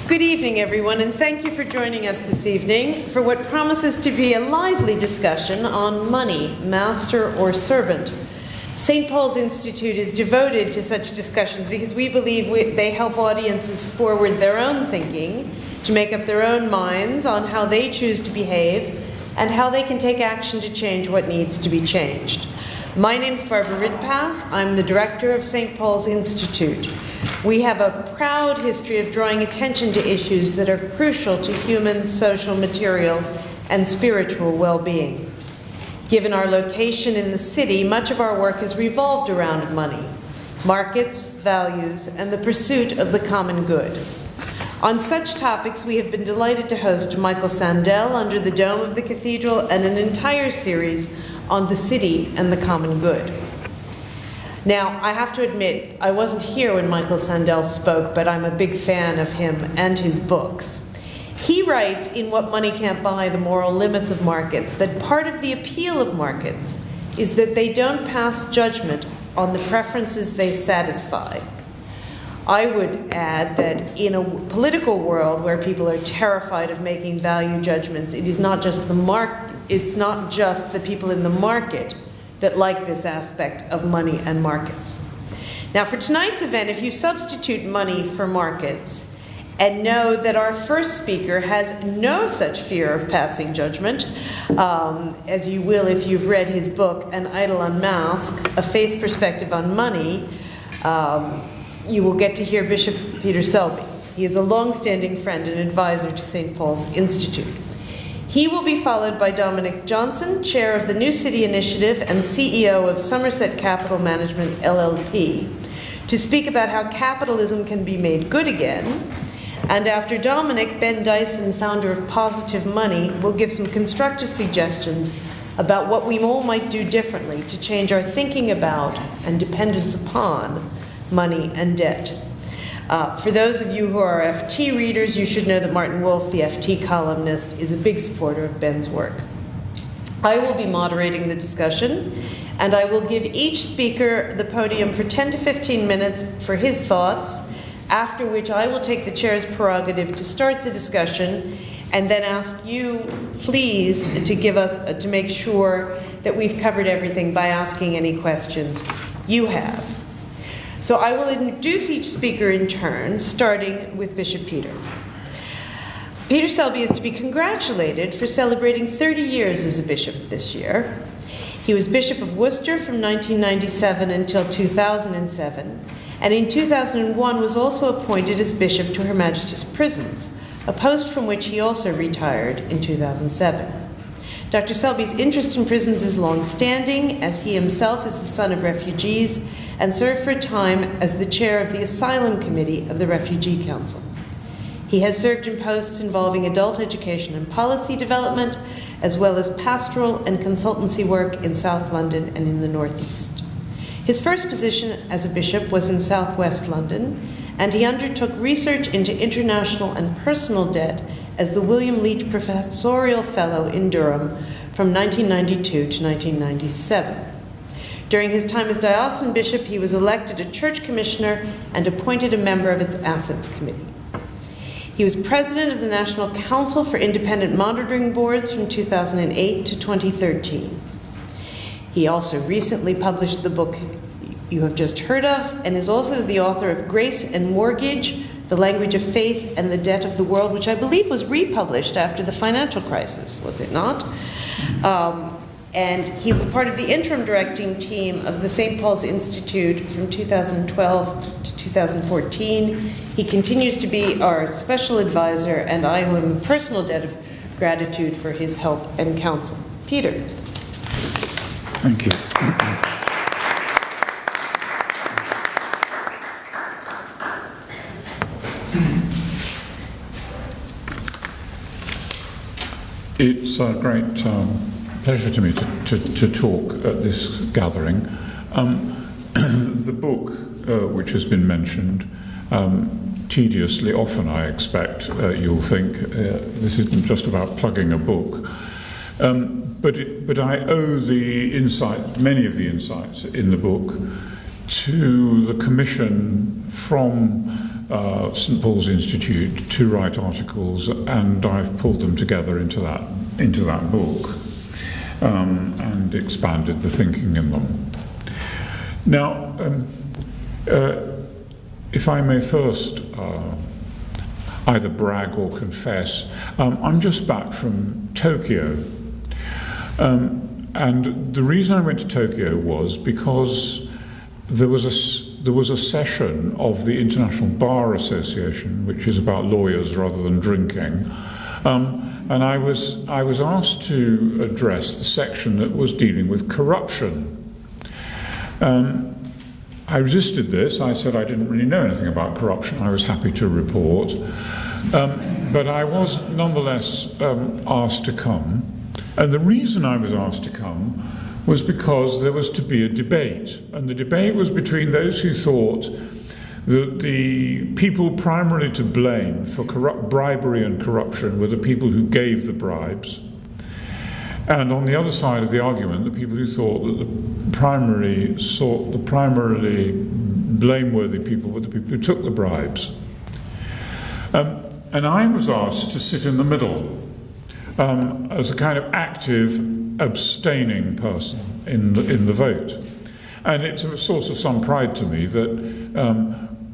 Good evening, everyone, and thank you for joining us this evening for what promises to be a lively discussion on money, master or servant. St. Paul's Institute is devoted to such discussions because we believe they help audiences forward their own thinking, to make up their own minds on how they choose to behave and how they can take action to change what needs to be changed. My name's Barbara Ridpath. I'm the director of St. Paul's Institute. We have a proud history of drawing attention to issues that are crucial to human, social, material, and spiritual well-being. Given our location in the city, much of our work has revolved around money, markets, values, and the pursuit of the common good. On such topics, we have been delighted to host Michael Sandel under the dome of the Cathedral and an entire series on the city and the common good. Now, I have to admit, I wasn't here when Michael Sandel spoke, but I'm a big fan of him and his books. He writes in What Money Can't Buy, The Moral Limits of Markets, that part of the appeal of markets is that they don't pass judgment on the preferences they satisfy. I would add that in a political world where people are terrified of making value judgments, it's not just the people in the market that like this aspect of money and markets. Now, for tonight's event, if you substitute money for markets and know that our first speaker has no such fear of passing judgment, as you will if you've read his book, An Idol Unmasked, A Faith Perspective on Money, you will get to hear Bishop Peter Selby. He is a long-standing friend and advisor to St. Paul's Institute. He will be followed by Dominic Johnson, chair of the New City Initiative and CEO of Somerset Capital Management, LLP, to speak about how capitalism can be made good again. And after Dominic, Ben Dyson, founder of Positive Money, will give some constructive suggestions about what we all might do differently to change our thinking about and dependence upon money and debt. For those of you who are FT readers, you should know that Martin Wolf, the FT columnist, is a big supporter of Ben's work. I will be moderating the discussion, and I will give each speaker the podium for 10 to 15 minutes for his thoughts, after which I will take the chair's prerogative to start the discussion and then ask you, please, to make sure that we've covered everything by asking any questions you have. So I will introduce each speaker in turn, starting with Bishop Peter. Peter Selby is to be congratulated for celebrating 30 years as a bishop this year. He was Bishop of Worcester from 1997 until 2007, and in 2001 was also appointed as Bishop to Her Majesty's Prisons, a post from which he also retired in 2007. Dr. Selby's interest in prisons is long-standing, as he himself is the son of refugees and served for a time as the chair of the Asylum Committee of the Refugee Council. He has served in posts involving adult education and policy development, as well as pastoral and consultancy work in South London and in the Northeast. His first position as a bishop was in Southwest London, and he undertook research into international and personal debt as the William Leach Professorial Fellow in Durham from 1992 to 1997. During his time as diocesan bishop, he was elected a church commissioner and appointed a member of its Assets Committee. He was president of the National Council for Independent Monitoring Boards from 2008 to 2013. He also recently published the book you have just heard of, and is also the author of Grace and Mortgage, The Language of Faith and the Debt of the World, which I believe was republished after the financial crisis, was it not? And he was a part of the interim directing team of the St. Paul's Institute from 2012 to 2014. He continues to be our special advisor, and I owe him a personal debt of gratitude for his help and counsel. Peter. Thank you. It's a great pleasure to me to talk at this gathering. The book, which has been mentioned, tediously often I expect, you'll think, this isn't just about plugging a book. But I owe many of the insights in the book to the commission from St Paul's Institute to write articles, and I've pulled them together into that book and expanded the thinking in them. Now, if I may first either brag or confess, I'm just back from Tokyo. And the reason I went to Tokyo was because there was a session of the International Bar Association, which is about lawyers rather than drinking, and I was asked to address the section that was dealing with corruption. I resisted this. I said I didn't really know anything about corruption. I was happy to report, but I was nonetheless asked to come. And the reason I was asked to come was because there was to be a debate. And the debate was between those who thought that the people primarily to blame for bribery and corruption were the people who gave the bribes. And on the other side of the argument, the people who thought that the primarily blameworthy people were the people who took the bribes. And I was asked to sit in the middle, as a kind of active, abstaining person in the vote. And it's a source of some pride to me that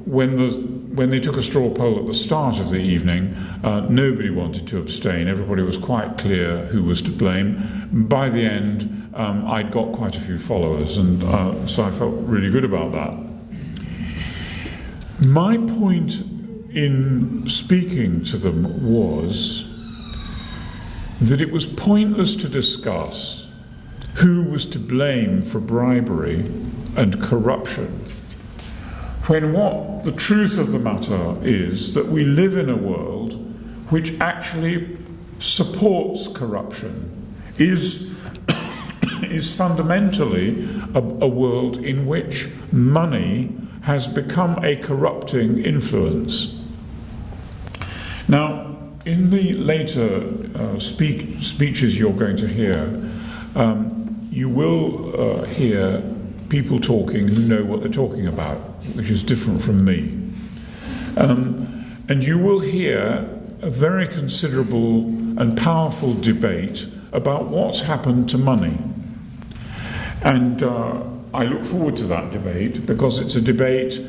when they took a straw poll at the start of the evening, nobody wanted to abstain. Everybody was quite clear who was to blame. By the end, I'd got quite a few followers, and so I felt really good about that. My point in speaking to them was that it was pointless to discuss who was to blame for bribery and corruption, when what the truth of the matter is that we live in a world which actually supports corruption, is fundamentally a world in which money has become a corrupting influence. Now, in the later speeches you're going to hear, you will hear people talking who know what they're talking about, which is different from me. And you will hear a very considerable and powerful debate about what's happened to money. And I look forward to that debate because it's a debate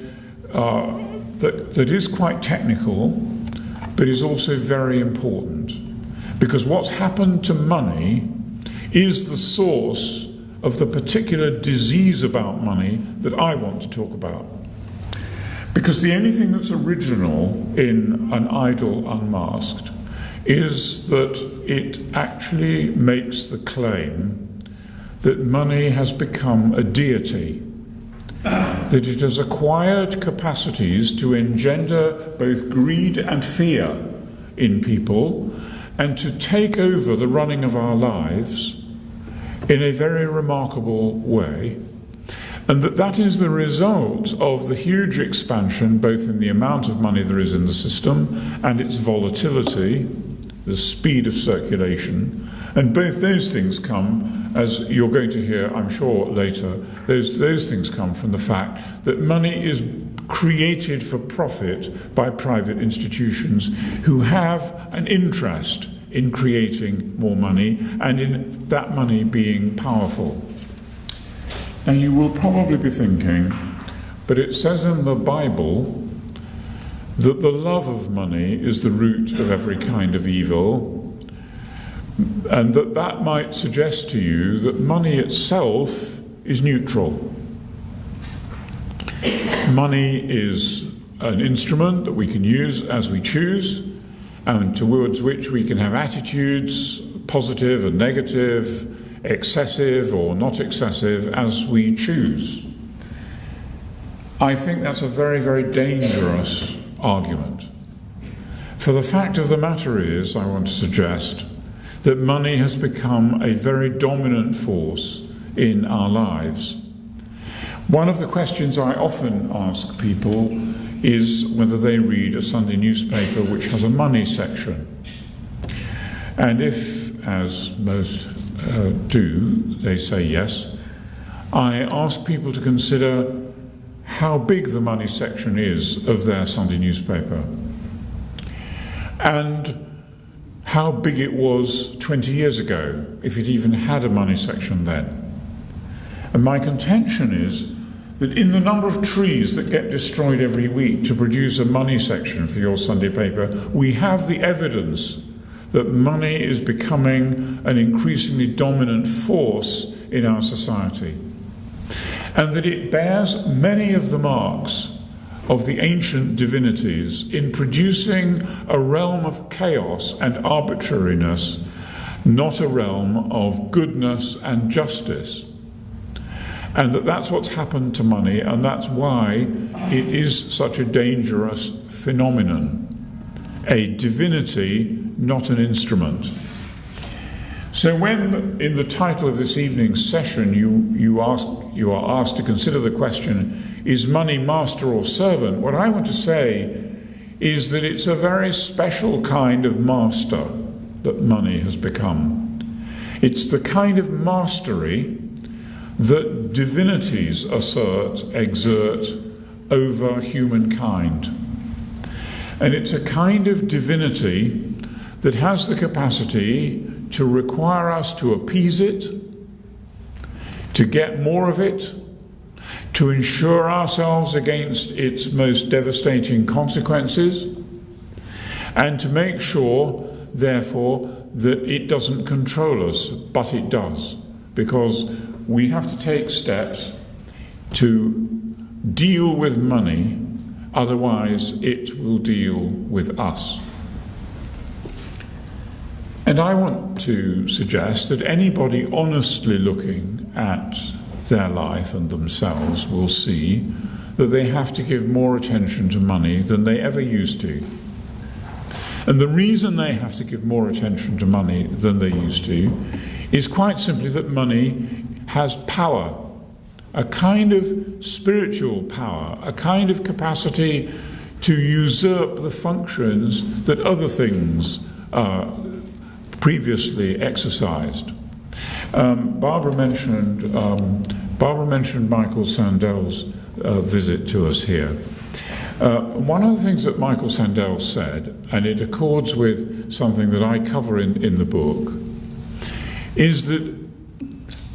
that is quite technical, but is also very important. Because what's happened to money is the source of the particular disease about money that I want to talk about. Because the only thing that's original in An Idol Unmasked is that it actually makes the claim that money has become a deity, that it has acquired capacities to engender both greed and fear in people and to take over the running of our lives in a very remarkable way, and that is the result of the huge expansion both in the amount of money there is in the system and its volatility, the speed of circulation, and both those things come, as you're going to hear, I'm sure, later, those things come from the fact that money is created for profit by private institutions who have an interest in creating more money and in that money being powerful. Now you will probably be thinking, but it says in the Bible that the love of money is the root of every kind of evil, and that might suggest to you that money itself is neutral. Money is an instrument that we can use as we choose, and towards which we can have attitudes, positive and negative, excessive or not excessive, as we choose. I think that's a very, very dangerous argument. For the fact of the matter is, I want to suggest, that money has become a very dominant force in our lives. One of the questions I often ask people is whether they read a Sunday newspaper which has a money section. And if, as most do, they say yes, I ask people to consider how big the money section is of their Sunday newspaper, and how big it was 20 years ago, if it even had a money section then. And my contention is that in the number of trees that get destroyed every week to produce a money section for your Sunday paper, we have the evidence that money is becoming an increasingly dominant force in our society, and that it bears many of the marks of the ancient divinities in producing a realm of chaos and arbitrariness, not a realm of goodness and justice. And that's what's happened to money, and that's why it is such a dangerous phenomenon. A divinity, not an instrument. So when, in the title of this evening's session, you are asked to consider the question, is money master or servant? What I want to say is that it's a very special kind of master that money has become. It's the kind of mastery that divinities exert over humankind. And it's a kind of divinity that has the capacity to require us to appease it, to get more of it, to insure ourselves against its most devastating consequences, and to make sure, therefore, that it doesn't control us, but it does, because we have to take steps to deal with money, otherwise it will deal with us. And I want to suggest that anybody honestly looking at their life and themselves will see that they have to give more attention to money than they ever used to. And the reason they have to give more attention to money than they used to is quite simply that money has power, a kind of spiritual power, a kind of capacity to usurp the functions that other things previously exercised. Barbara mentioned Michael Sandel's visit to us here. One of the things that Michael Sandel said, and it accords with something that I cover in the book, is that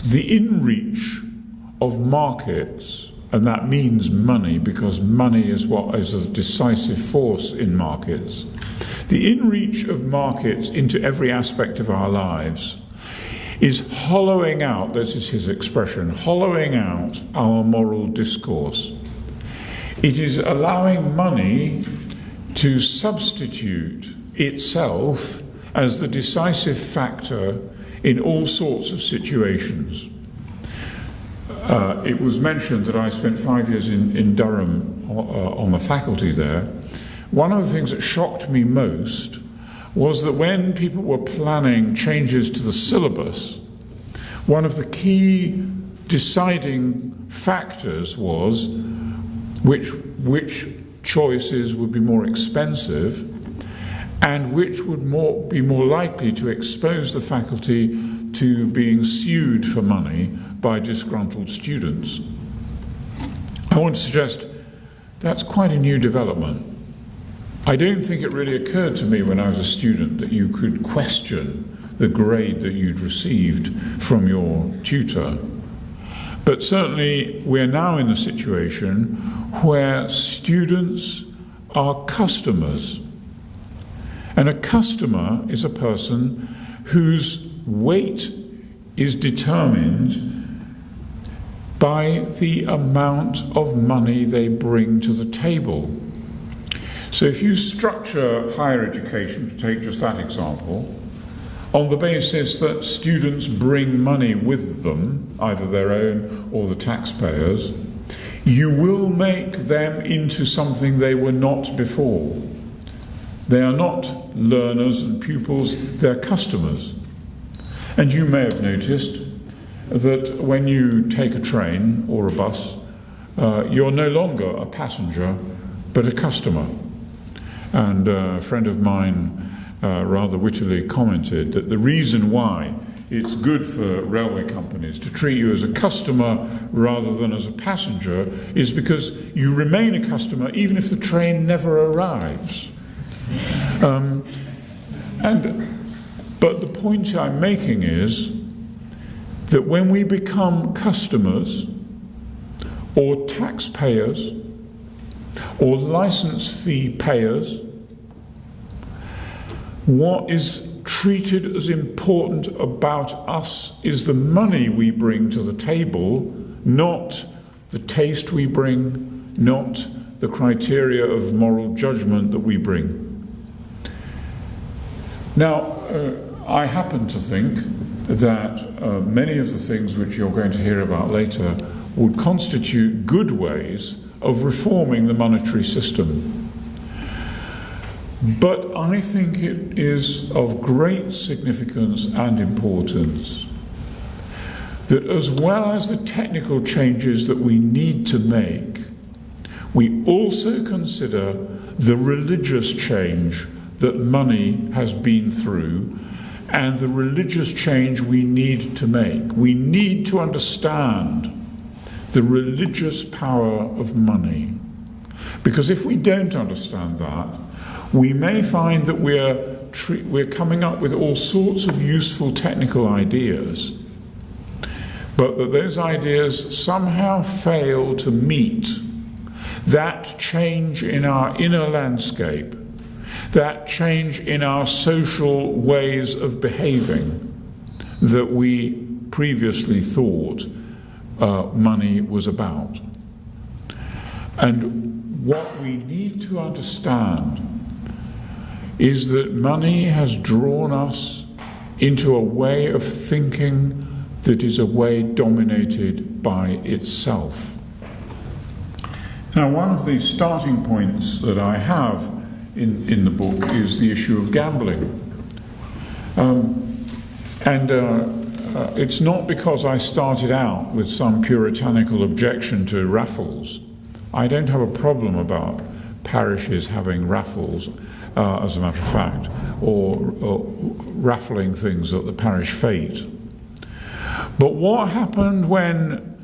the inreach of markets, and that means money, because money is what is a decisive force in markets, the inreach of markets into every aspect of our lives is hollowing out, this is his expression, hollowing out our moral discourse. It is allowing money to substitute itself as the decisive factor in all sorts of situations. It was mentioned that I spent 5 years in Durham on the faculty there. One of the things that shocked me most was that when people were planning changes to the syllabus, one of the key deciding factors was which choices would be more expensive and which would be more likely to expose the faculty to being sued for money by disgruntled students. I want to suggest that's quite a new development. I don't think it really occurred to me when I was a student that you could question the grade that you'd received from your tutor. But certainly we're now in a situation where students are customers. And a customer is a person whose weight is determined by the amount of money they bring to the table. So if you structure higher education, to take just that example, on the basis that students bring money with them, either their own or the taxpayers, you will make them into something they were not before. They are not learners and pupils, they're customers. And you may have noticed that when you take a train or a bus, you're no longer a passenger, but a customer. And a friend of mine rather wittily commented that the reason why it's good for railway companies to treat you as a customer rather than as a passenger is because you remain a customer even if the train never arrives. But the point I'm making is that when we become customers or taxpayers or license fee payers, what is treated as important about us is the money we bring to the table, not the taste we bring, not the criteria of moral judgment that we bring. Now, I happen to think that many of the things which you're going to hear about later would constitute good ways of reforming the monetary system. But I think it is of great significance and importance that as well as the technical changes that we need to make, we also consider the religious change that money has been through and the religious change we need to make. We need to understand the religious power of money. Because if we don't understand that, we may find that we're coming up with all sorts of useful technical ideas, but that those ideas somehow fail to meet that change in our inner landscape, that change in our social ways of behaving that we previously thought money was about. And what we need to understand is that money has drawn us into a way of thinking that is a way dominated by itself. Now, one of the starting points that I have in the book is the issue of gambling. It's not because I started out with some puritanical objection to raffles. I don't have a problem about parishes having raffles, as a matter of fact, or raffling things at the parish fete. But what happened when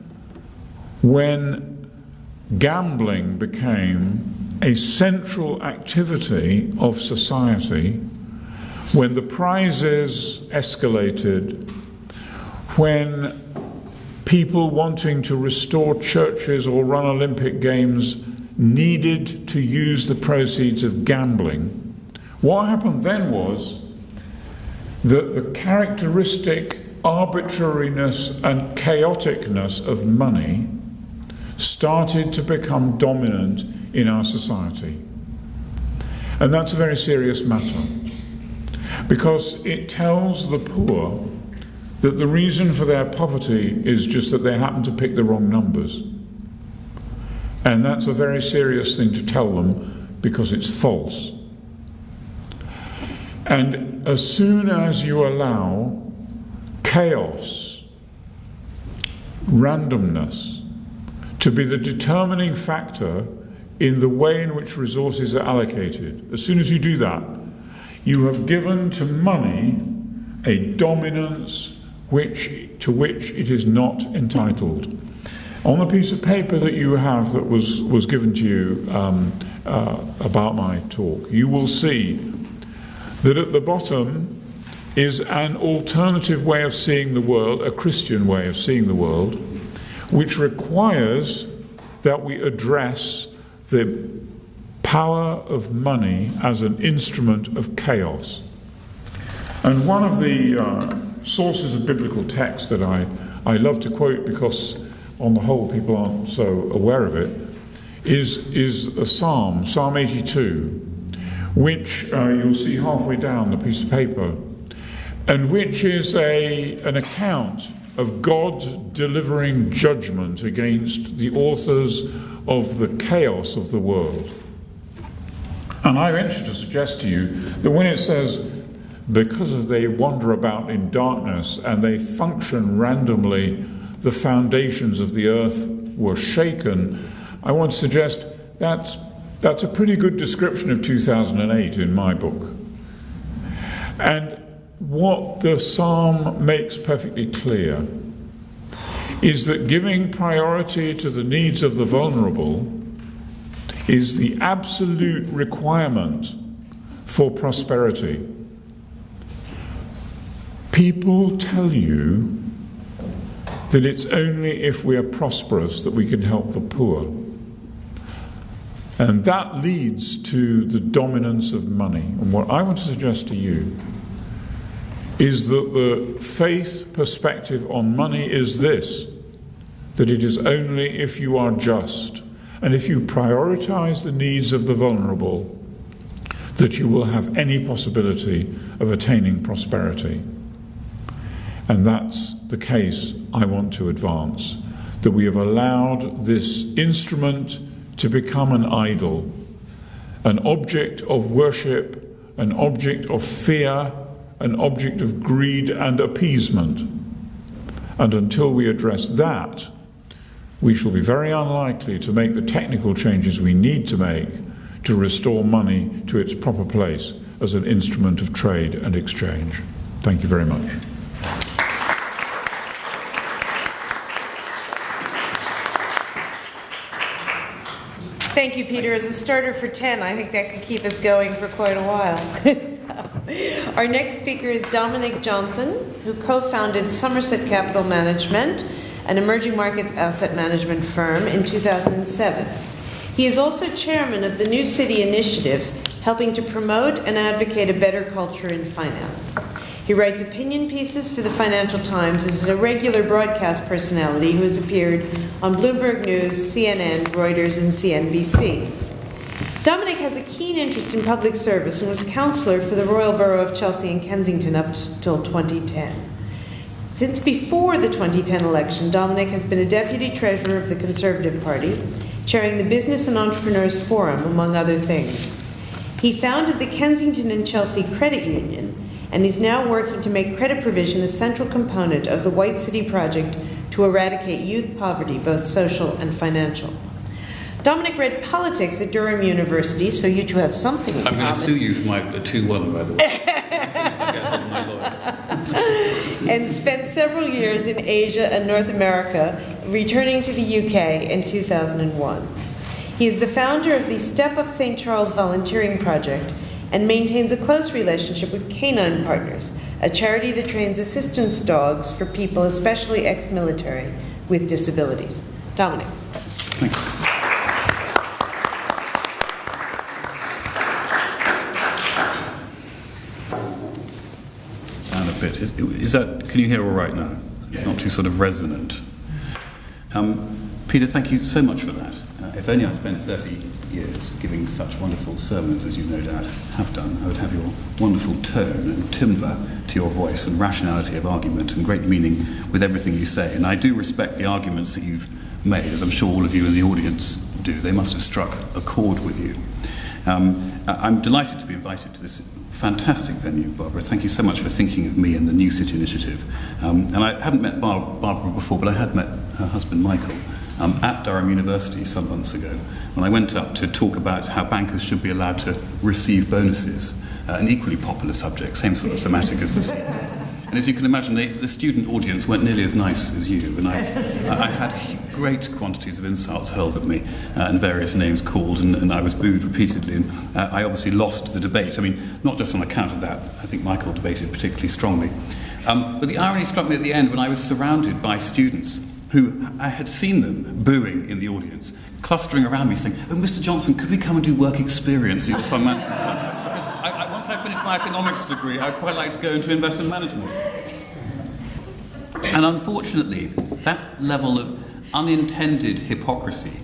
gambling became a central activity of society, when the prizes escalated, when people wanting to restore churches or run Olympic Games needed to use the proceeds of gambling, what happened then was that the characteristic arbitrariness and chaoticness of money started to become dominant in our society. And that's a very serious matter, because it tells the poor that the reason for their poverty is just that they happen to pick the wrong numbers. And that's a very serious thing to tell them, because it's false. And as soon as you allow chaos, randomness, to be the determining factor in the way in which resources are allocated, as soon as you do that, you have given to money a dominance to which it is not entitled. On the piece of paper that you have that was given to you about my talk, you will see that at the bottom is an alternative way of seeing the world, a Christian way of seeing the world, which requires that we address the power of money as an instrument of chaos. And one of the sources of biblical text that I love to quote, because on the whole people aren't so aware of it, is a psalm, Psalm 82, which you'll see halfway down the piece of paper, and which is an account of God delivering judgment against the authors of the chaos of the world. And I venture to suggest to you that when it says, because they wander about in darkness and they function randomly, the foundations of the earth were shaken, I want to suggest that's a pretty good description of 2008 in my book. And what the psalm makes perfectly clear is that giving priority to the needs of the vulnerable is the absolute requirement for prosperity. People tell you that it's only if we are prosperous that we can help the poor. And that leads to the dominance of money. And what I want to suggest to you is that the faith perspective on money is this, that it is only if you are just and if you prioritize the needs of the vulnerable that you will have any possibility of attaining prosperity. And that's the case I want to advance, that we have allowed this instrument to become an idol, an object of worship, an object of fear, an object of greed and appeasement. And until we address that, we shall be very unlikely to make the technical changes we need to make to restore money to its proper place as an instrument of trade and exchange. Thank you very much. Thank you, Peter. As a starter for 10, I think that could keep us going for quite a while. Our next speaker is Dominic Johnson, who co-founded Somerset Capital Management, an emerging markets asset management firm, in 2007. He is also chairman of the New City Initiative, helping to promote and advocate a better culture in finance. He writes opinion pieces for the Financial Times, is a regular broadcast personality who has appeared on Bloomberg News, CNN, Reuters, and CNBC. Dominic has a keen interest in public service and was councillor for the Royal Borough of Chelsea and Kensington up till 2010. Since before the 2010 election, Dominic has been a deputy treasurer of the Conservative Party, chairing the Business and Entrepreneurs Forum, among other things. He founded the Kensington and Chelsea Credit Union, and is now working to make credit provision a central component of the White City project to eradicate youth poverty, both social and financial. Dominic read politics at Durham University, so you two have something in common. I'm going to sue you for my 2-1, by the way. My lawyers. And spent several years in Asia and North America, returning to the UK in 2001. He is the founder of the Step Up St. Charles Volunteering Project and maintains a close relationship with Canine Partners, a charity that trains assistance dogs for people, especially ex-military, with disabilities. Dominic. Thanks. Down a bit. Is that? Can you hear all right now? It's Yes. not too sort of resonant. Peter, thank you so much for that. If only I'd spent 30 years giving such wonderful sermons as you no doubt have done, I would have your wonderful tone and timbre to your voice and rationality of argument and great meaning with everything you say. And I do respect the arguments that you've made, as I'm sure all of you in the audience do. They must have struck a chord with you. I'm delighted to be invited to this fantastic venue, Barbara. Thank you so much for thinking of me and the New City Initiative. And I hadn't met Barbara before, but I had met her husband, Michael, at Durham University some months ago, when I went up to talk about how bankers should be allowed to receive bonuses, an equally popular subject, same sort of thematic as this evening. And as you can imagine, the student audience weren't nearly as nice as you, and I had great quantities of insults hurled at me and various names called, and I was booed repeatedly, and I obviously lost the debate. I mean, not just on account of that. I think Michael debated particularly strongly. But the irony struck me at the end when I was surrounded by students who I had seen them booing in the audience, clustering around me saying, "Oh, Mr. Johnson, could we come and do work experience at your fund management firm? Because once I finished my economics degree, I'd quite like to go into investment management." And unfortunately, that level of unintended hypocrisy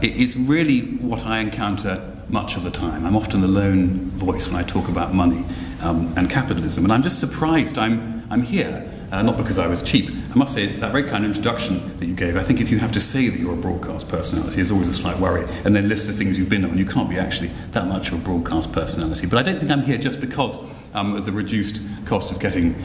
is really what I encounter much of the time. I'm often the lone voice when I talk about money and capitalism, and I'm just surprised I'm here. Not because I was cheap. I must say, that very kind of introduction that you gave, I think if you have to say that you're a broadcast personality, there's always a slight worry, and then list the things you've been on, you can't be actually that much of a broadcast personality. But I don't think I'm here just because of the reduced cost of getting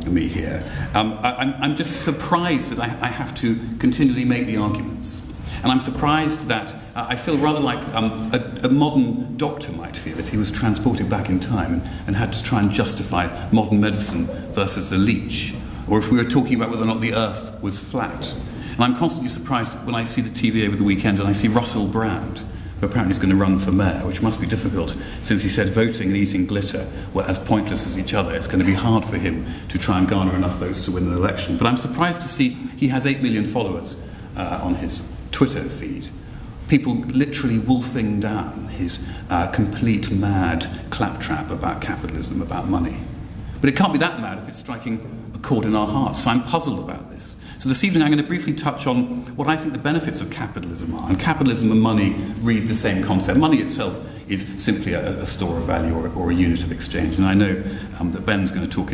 me here. I'm just surprised that I have to continually make the arguments. And I'm surprised that I feel rather like a modern doctor might feel if he was transported back in time and had to try and justify modern medicine versus the leech, or if we were talking about whether or not the earth was flat. And I'm constantly surprised when I see the TV over the weekend and I see Russell Brand, who apparently is going to run for mayor, which must be difficult since he said voting and eating glitter were as pointless as each other. It's going to be hard for him to try and garner enough votes to win an election. But I'm surprised to see he has 8 million followers on his Twitter feed. People literally wolfing down his complete mad claptrap about capitalism, about money. But it can't be that mad if it's striking a chord in our hearts. So I'm puzzled about this. So this evening I'm going to briefly touch on what I think the benefits of capitalism are. And capitalism and money read the same concept. Money itself is simply a store of value or a unit of exchange. And I know that Ben's going to talk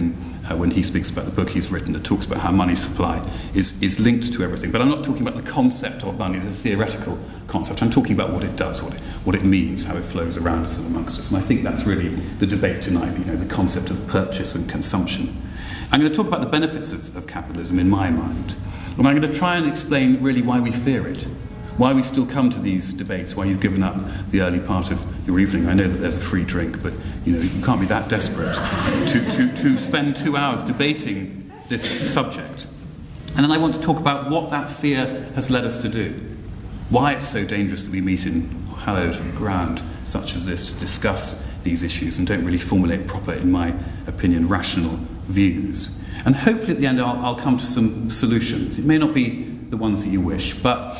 when he speaks about the book he's written that talks about how money supply is linked to everything. But I'm not talking about the concept of money, the theoretical concept. I'm talking about what it does, what it means, how it flows around us and amongst us. And I think that's really the debate tonight, the concept of purchase and consumption. I'm going to talk about the benefits of capitalism in my mind. And I'm going to try and explain really why we fear it, why we still come to these debates, why you've given up the early part of your evening. I know that there's a free drink, but you can't be that desperate to spend 2 hours debating this subject. And then I want to talk about what that fear has led us to do, why it's so dangerous that we meet in hallowed ground such as this to discuss these issues and don't really formulate proper, in my opinion, rational views. And hopefully at the end I'll come to some solutions. It may not be the ones that you wish, but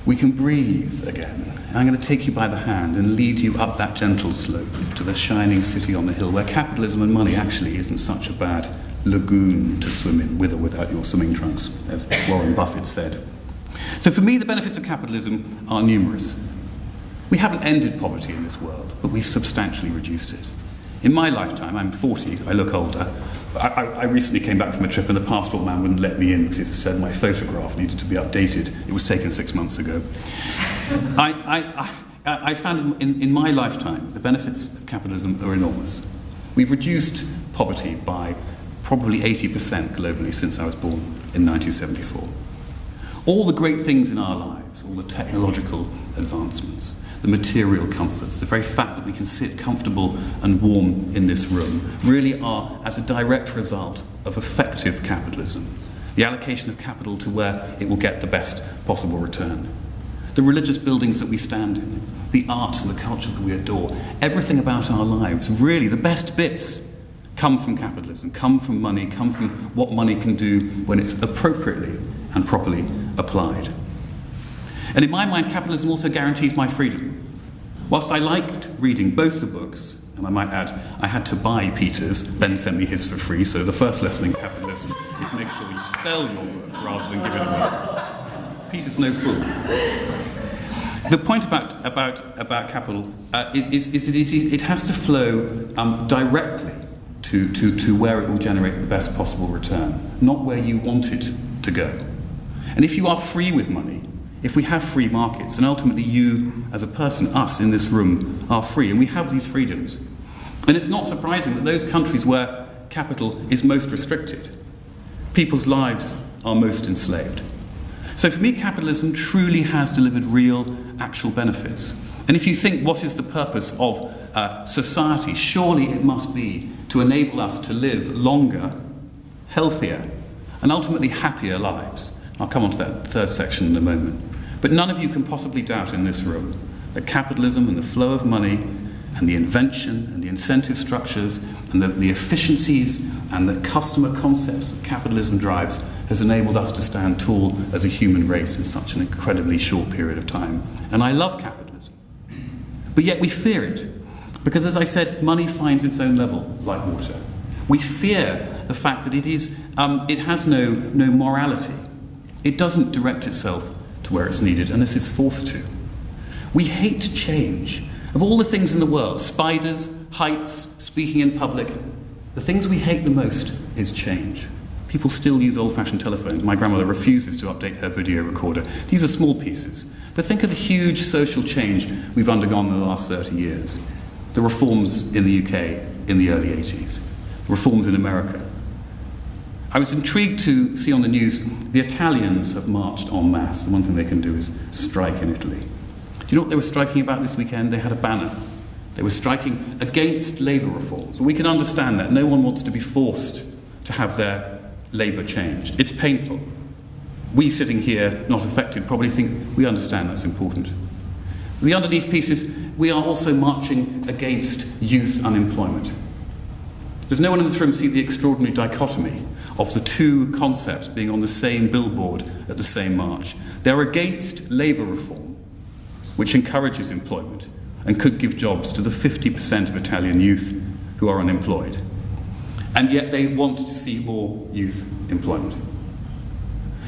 we can breathe again. And I'm going to take you by the hand and lead you up that gentle slope to the shining city on the hill where capitalism and money actually isn't such a bad lagoon to swim in, with or without your swimming trunks, as Warren Buffett said. So for me, the benefits of capitalism are numerous. We haven't ended poverty in this world, but we've substantially reduced it. In my lifetime, I'm 40, I look older. I recently came back from a trip and the passport man wouldn't let me in because it said my photograph needed to be updated. It was taken 6 months ago. I found in my lifetime the benefits of capitalism are enormous. We've reduced poverty by probably 80% globally since I was born in 1974. All the great things in our lives, all the technological advancements, the material comforts, the very fact that we can sit comfortable and warm in this room, really are as a direct result of effective capitalism, the allocation of capital to where it will get the best possible return. The religious buildings that we stand in, the arts and the culture that we adore, everything about our lives, really the best bits come from capitalism, come from money, come from what money can do when it's appropriately and properly applied. And in my mind, capitalism also guarantees my freedom. Whilst I liked reading both the books, and I might add, I had to buy Peter's, Ben sent me his for free, so the first lesson in capitalism is make sure you sell your work rather than give it away. Peter's no fool. The point about capital is that it has to flow directly to where it will generate the best possible return, not where you want it to go. And if you are free with money, if we have free markets, and ultimately you as a person, us in this room, are free, and we have these freedoms, and it's not surprising that those countries where capital is most restricted, people's lives are most enslaved. So for me, capitalism truly has delivered real, actual benefits. And if you think what is the purpose of society, surely it must be to enable us to live longer, healthier, and ultimately happier lives. I'll come on to that third section in a moment. But none of you can possibly doubt in this room that capitalism and the flow of money and the invention and the incentive structures and the efficiencies and the customer concepts that capitalism drives has enabled us to stand tall as a human race in such an incredibly short period of time. And I love capitalism. But yet we fear it. Because as I said, money finds its own level like water. We fear the fact that it has no morality. It doesn't direct itself to where it's needed unless it's forced to. We hate change. Of all the things in the world, spiders, heights, speaking in public, the things we hate the most is change. People still use old-fashioned telephones. My grandmother refuses to update her video recorder. These are small pieces. But think of the huge social change we've undergone in the last 30 years. The reforms in the UK in the early 80s. Reforms in America. I was intrigued to see on the news the Italians have marched en masse. The one thing they can do is strike in Italy. Do you know what they were striking about this weekend? They had a banner. They were striking against labour reforms. We can understand that. No one wants to be forced to have their labour changed. It's painful. We sitting here, not affected, probably think we understand that's important. The underneath piece is we are also marching against youth unemployment. Does no one in this room see the extraordinary dichotomy of the two concepts being on the same billboard at the same march? They're against labour reform, which encourages employment and could give jobs to the 50% of Italian youth who are unemployed. And yet they want to see more youth employment.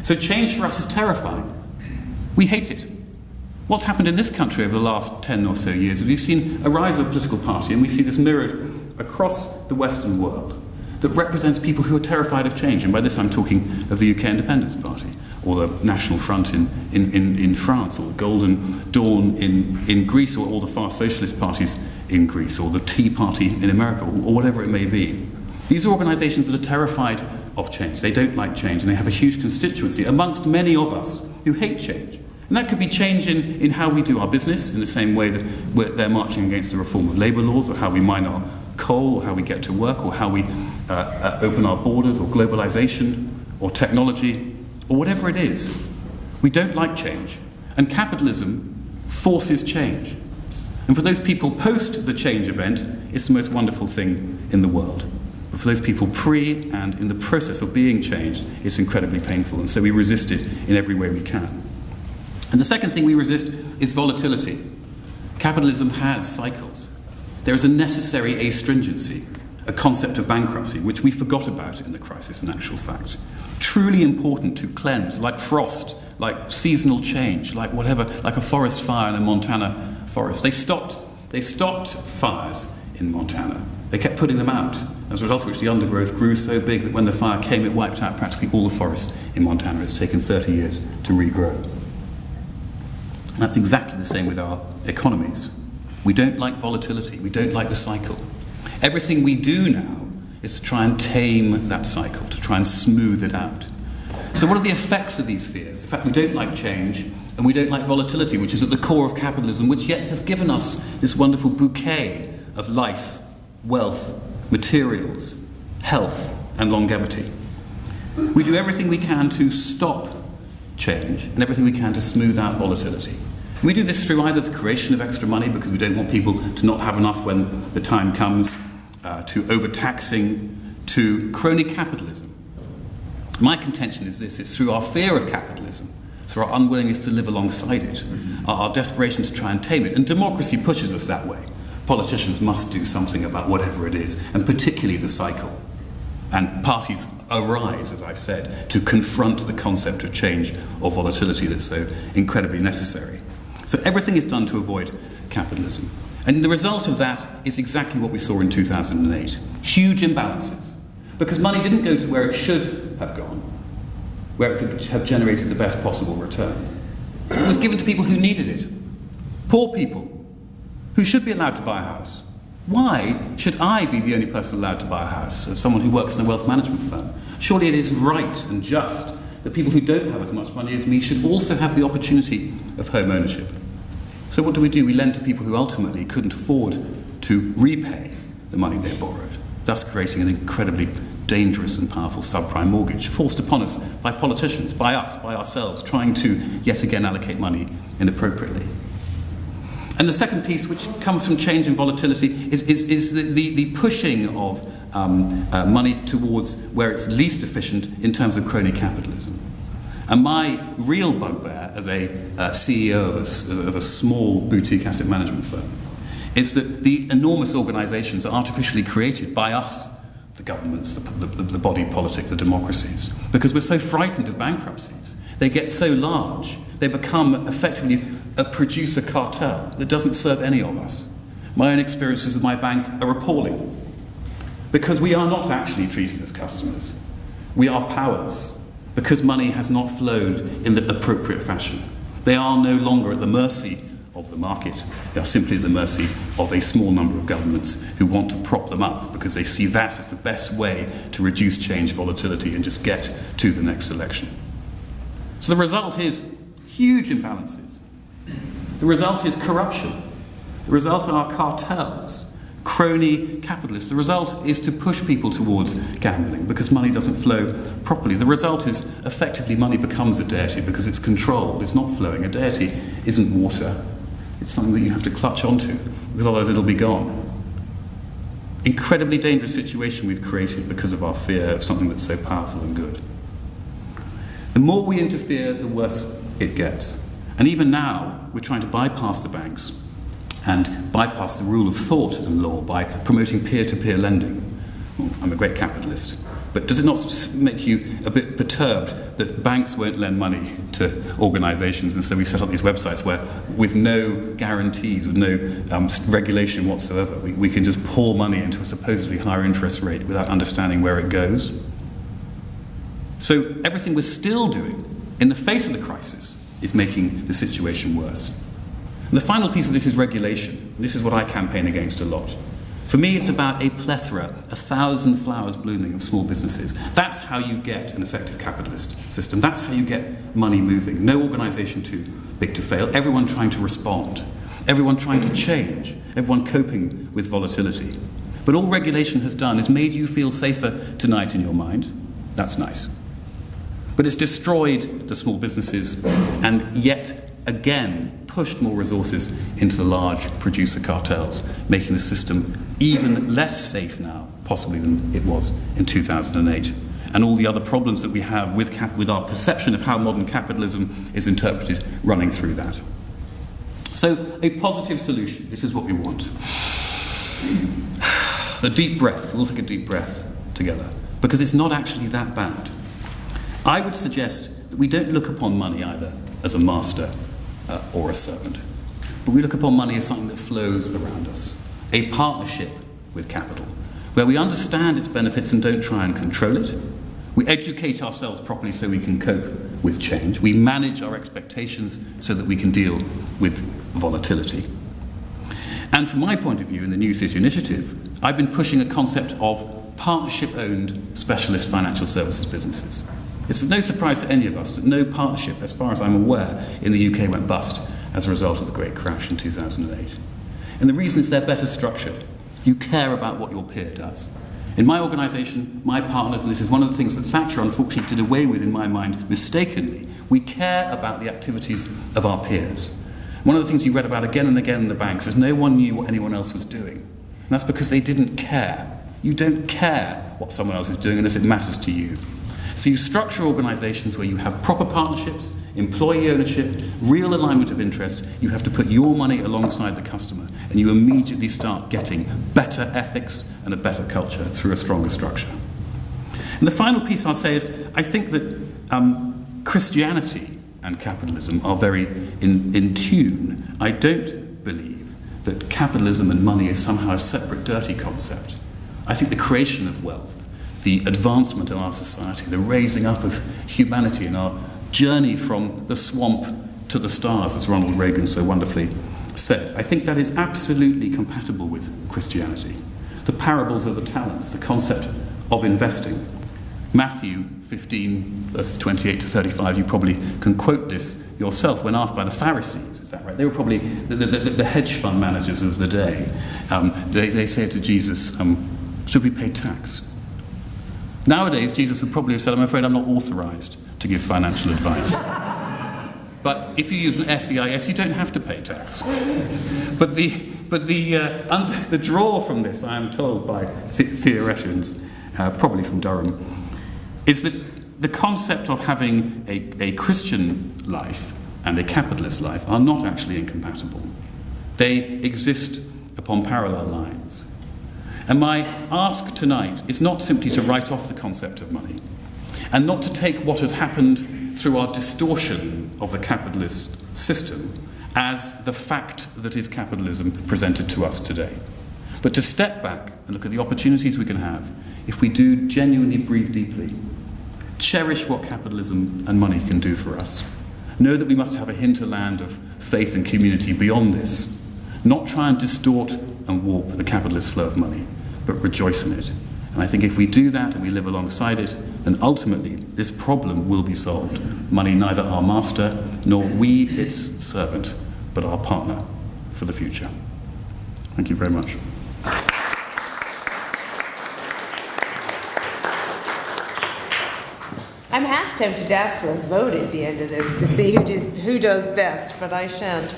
So change for us is terrifying. We hate it. What's happened in this country over the last 10 or so years is we've seen a rise of a political party, and we see this mirrored across the Western world, that represents people who are terrified of change. And by this I'm talking of the UK Independence Party, or the National Front in France, or the Golden Dawn in Greece, or all the far socialist parties in Greece, or the Tea Party in America, or whatever it may be. These are organisations that are terrified of change. They don't like change, and they have a huge constituency amongst many of us who hate change. And that could be change in how we do our business, in the same way that they're marching against the reform of labour laws, or how we mine our coal, or how we get to work, or how we open our borders, or globalisation, or technology, or whatever it is. We don't like change. And capitalism forces change. And for those people post the change event, it's the most wonderful thing in the world. But for those people pre and in the process of being changed, it's incredibly painful. And so we resist it in every way we can. And the second thing we resist is volatility. Capitalism has cycles. There is a necessary astringency, a concept of bankruptcy, which we forgot about in the crisis in actual fact. Truly important to cleanse, like frost, like seasonal change, like whatever, like a forest fire in a Montana forest. They stopped fires in Montana. They kept putting them out, as a result of which the undergrowth grew so big that when the fire came, it wiped out practically all the forests in Montana. It's taken 30 years to regrow. And that's exactly the same with our economies. We don't like volatility. We don't like the cycle. Everything we do now is to try and tame that cycle, to try and smooth it out. So what are the effects of these fears? The fact we don't like change and we don't like volatility, which is at the core of capitalism, which yet has given us this wonderful bouquet of life, wealth, materials, health, and longevity. We do everything we can to stop change and everything we can to smooth out volatility. And we do this through either the creation of extra money, because we don't want people to not have enough when the time comes, to overtaxing, to crony capitalism. My contention is this: it's through our fear of capitalism, through our unwillingness to live alongside it, our desperation to try and tame it. And democracy pushes us that way. Politicians must do something about whatever it is, and particularly the cycle. And parties arise, as I've said, to confront the concept of change or volatility that's so incredibly necessary. So everything is done to avoid capitalism. And the result of that is exactly what we saw in 2008. Huge imbalances. Because money didn't go to where it should have gone, where it could have generated the best possible return. It was given to people who needed it. Poor people, who should be allowed to buy a house. Why should I be the only person allowed to buy a house, of someone who works in a wealth management firm? Surely it is right and just that people who don't have as much money as me should also have the opportunity of home ownership. So what do? We lend to people who ultimately couldn't afford to repay the money they borrowed, thus creating an incredibly dangerous and powerful subprime mortgage, forced upon us by politicians, by us, by ourselves, trying to yet again allocate money inappropriately. And the second piece, which comes from change and volatility, is the pushing of money towards where it's least efficient in terms of crony capitalism. And my real bugbear as a CEO of a small boutique asset management firm is that the enormous organisations are artificially created by us, the governments, the body politic, the democracies, because we're so frightened of bankruptcies. They get so large, they become effectively a producer cartel that doesn't serve any of us. My own experiences with my bank are appalling, because we are not actually treated as customers. We are powerless, because money has not flowed in the appropriate fashion. They are no longer at the mercy of the the market. They are simply at the mercy of a small number of governments who want to prop them up because they see that as the best way to reduce change volatility and just get to the next election. So the result is huge imbalances. The result is corruption. The result are cartels, crony capitalists. The result is to push people towards gambling because money doesn't flow properly. The result is effectively money becomes a deity because it's controlled, it's not flowing. A deity isn't water. It's something that you have to clutch onto because otherwise it'll be gone. Incredibly dangerous situation we've created because of our fear of something that's so powerful and good. The more we interfere, the worse it gets. And even now, we're trying to bypass the banks and bypass the rule of thought and law by promoting peer-to-peer lending. Well, I'm a great capitalist, but does it not make you a bit perturbed that banks won't lend money to organisations, and so we set up these websites where, with no guarantees, with no regulation whatsoever, we can just pour money into a supposedly higher interest rate without understanding where it goes? So everything we're still doing in the face of the crisis is making the situation worse. And the final piece of this is regulation. This is what I campaign against a lot. For me, it's about a plethora, 1,000 flowers blooming of small businesses. That's how you get an effective capitalist system. That's how you get money moving. No organisation too big to fail. Everyone trying to respond. Everyone trying to change. Everyone coping with volatility. But all regulation has done is made you feel safer tonight in your mind. That's nice. But it's destroyed the small businesses and yet again pushed more resources into the large producer cartels, making the system even less safe now, possibly, than it was in 2008. And all the other problems that we have with our perception of how modern capitalism is interpreted running through that. So, a positive solution. This is what we want. The deep breath. We'll take a deep breath together, because it's not actually that bad. I would suggest that we don't look upon money either as a master or a servant, but we look upon money as something that flows around us, a partnership with capital, where we understand its benefits and don't try and control it. We educate ourselves properly so we can cope with change. We manage our expectations so that we can deal with volatility. And from my point of view in the New City Initiative, I've been pushing a concept of partnership-owned specialist financial services businesses. It's no surprise to any of us that no partnership, as far as I'm aware, in the UK went bust as a result of the great crash in 2008. And the reason is they're better structured. You care about what your peer does. In my organisation, my partners, and this is one of the things that Thatcher unfortunately did away with in my mind mistakenly, we care about the activities of our peers. One of the things you read about again and again in the banks is no one knew what anyone else was doing. And that's because they didn't care. You don't care what someone else is doing unless it matters to you. So you structure organisations where you have proper partnerships, employee ownership, real alignment of interest. You have to put your money alongside the customer, and you immediately start getting better ethics and a better culture through a stronger structure. And the final piece I'll say is, I think that Christianity and capitalism are very in tune. I don't believe that capitalism and money is somehow a separate dirty concept. I think the creation of wealth, the advancement of our society, the raising up of humanity and our journey from the swamp to the stars, as Ronald Reagan so wonderfully said, I think that is absolutely compatible with Christianity. The parables of the talents, the concept of investing. Matthew 15, verses 28 to 35, you probably can quote this yourself when asked by the Pharisees, is that right? They were probably the hedge fund managers of the day. They say to Jesus, should we pay tax? Nowadays, Jesus would probably have said, I'm afraid I'm not authorised to give financial advice. But if you use an SEIS, you don't have to pay tax. But the draw from this, I am told by theologians, probably from Durham, is that the concept of having a Christian life and a capitalist life are not actually incompatible. They exist upon parallel lines. And my ask tonight is not simply to write off the concept of money, and not to take what has happened through our distortion of the capitalist system as the fact that is capitalism presented to us today, but to step back and look at the opportunities we can have if we do genuinely breathe deeply, cherish what capitalism and money can do for us, Know that we must have a hinterland of faith and community beyond this. Not try and distort and warp the capitalist flow of money, but rejoice in it. And I think if we do that and we live alongside it, then ultimately this problem will be solved. Money neither our master nor we its servant, but our partner for the future. Thank you very much. I'm half tempted to ask for a vote at the end of this to see who does best, but I shan't.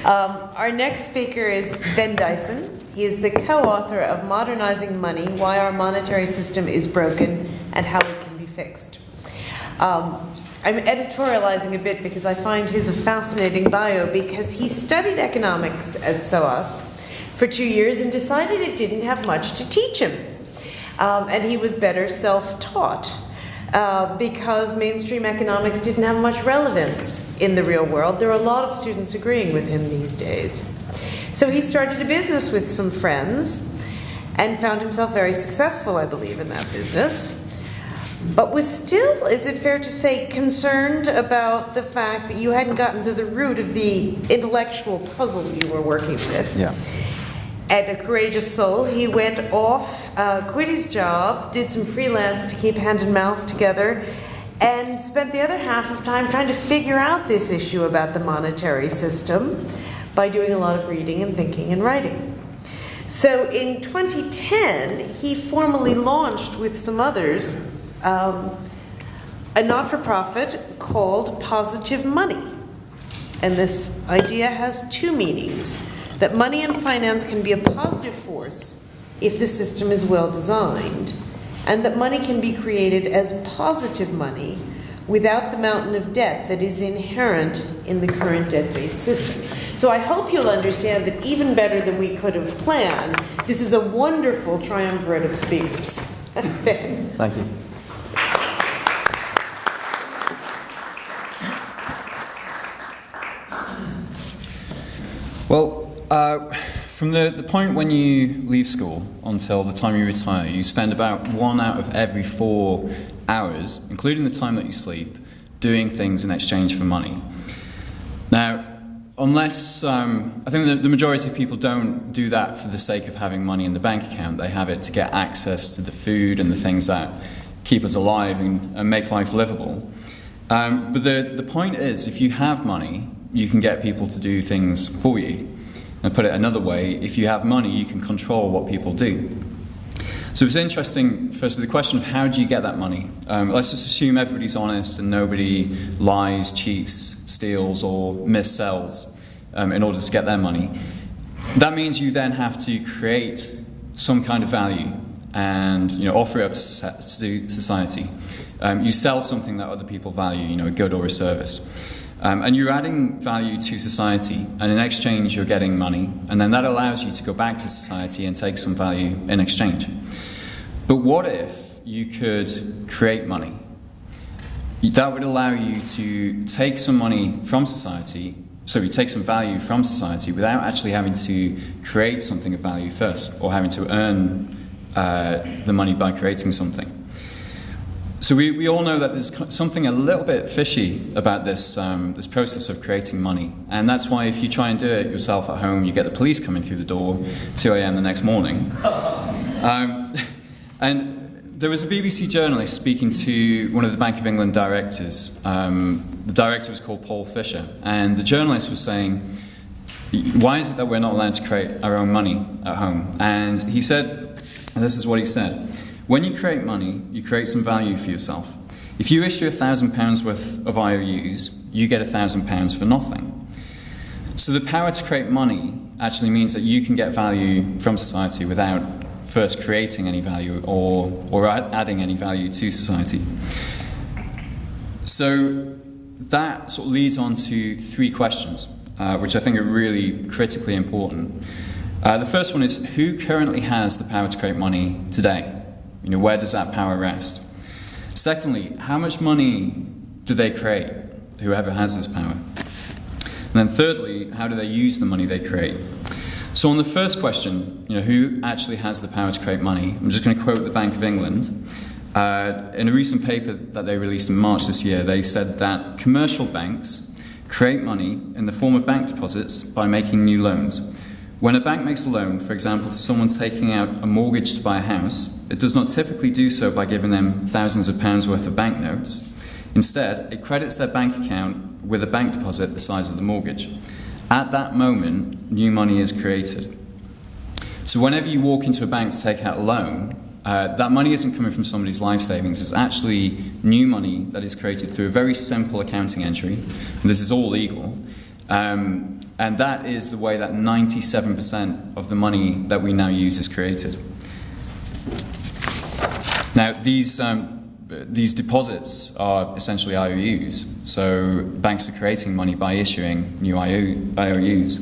Our next speaker is Ben Dyson. He is the co-author of Modernizing Money, Why Our Monetary System is Broken and How It Can Be Fixed. I'm editorializing a bit because I find his a fascinating bio, because he studied economics at SOAS for 2 years and decided it didn't have much to teach him. And he was better self-taught. Because mainstream economics didn't have much relevance in the real world. There are a lot of students agreeing with him these days. So he started a business with some friends and found himself very successful, I believe, in that business. But was still, is it fair to say, concerned about the fact that you hadn't gotten to the root of the intellectual puzzle you were working with? Yeah. And a courageous soul, he went off, quit his job, did some freelance to keep hand and mouth together, and spent the other half of time trying to figure out this issue about the monetary system by doing a lot of reading and thinking and writing. So in 2010, he formally launched with some others a not-for-profit called Positive Money. And this idea has two meanings: that money and finance can be a positive force if the system is well designed, and that money can be created as positive money without the mountain of debt that is inherent in the current debt-based system. So I hope you'll understand that even better than we could have planned, this is a wonderful triumvirate of speakers. Ben. Thank you. Well, from the point when you leave school until the time you retire, you spend about 1 out of every 4 hours, including the time that you sleep, doing things in exchange for money. Now, unless, I think the majority of people don't do that for the sake of having money in the bank account. They have it to get access to the food and the things that keep us alive and make life livable. But the point is, if you have money, you can get people to do things for you. And put it another way, if you have money, you can control what people do. So it's interesting, firstly, the question of how do you get that money? Let's just assume everybody's honest and nobody lies, cheats, steals, or missells in order to get their money. That means you then have to create some kind of value and offer it up to society. You sell something that other people value, a good or a service. And you're adding value to society, and in exchange you're getting money, and then that allows you to go back to society and take some value in exchange. But what if you could create money? That would allow you to take some money from society, so you take some value from society without actually having to create something of value first, or having to earn the money by creating something. So we all know that there's something a little bit fishy about this process of creating money. And that's why if you try and do it yourself at home, you get the police coming through the door 2 a.m. the next morning. And there was a BBC journalist speaking to one of the Bank of England directors. The director was called Paul Fisher. And the journalist was saying, why is it that we're not allowed to create our own money at home? And he said, and this is what he said: when you create money, you create some value for yourself. If you issue £1,000 worth of IOUs, you get £1,000 for nothing. So the power to create money actually means that you can get value from society without first creating any value or adding any value to society. So that sort of leads on to 3 questions, which I think are really critically important. The first one is, who currently has the power to create money today? Where does that power rest? Secondly, how much money do they create, whoever has this power? And then thirdly, how do they use the money they create? So on the first question, who actually has the power to create money, I'm just going to quote the Bank of England. In a recent paper that they released in March this year, they said that commercial banks create money in the form of bank deposits by making new loans. When a bank makes a loan, for example, to someone taking out a mortgage to buy a house, it does not typically do so by giving them thousands of pounds worth of banknotes. Instead, it credits their bank account with a bank deposit the size of the mortgage. At that moment, new money is created. So whenever you walk into a bank to take out a loan, that money isn't coming from somebody's life savings. It's actually new money that is created through a very simple accounting entry. And this is all legal. And that is the way that 97% of the money that we now use is created. Now, these deposits are essentially IOUs. So banks are creating money by issuing new IOUs.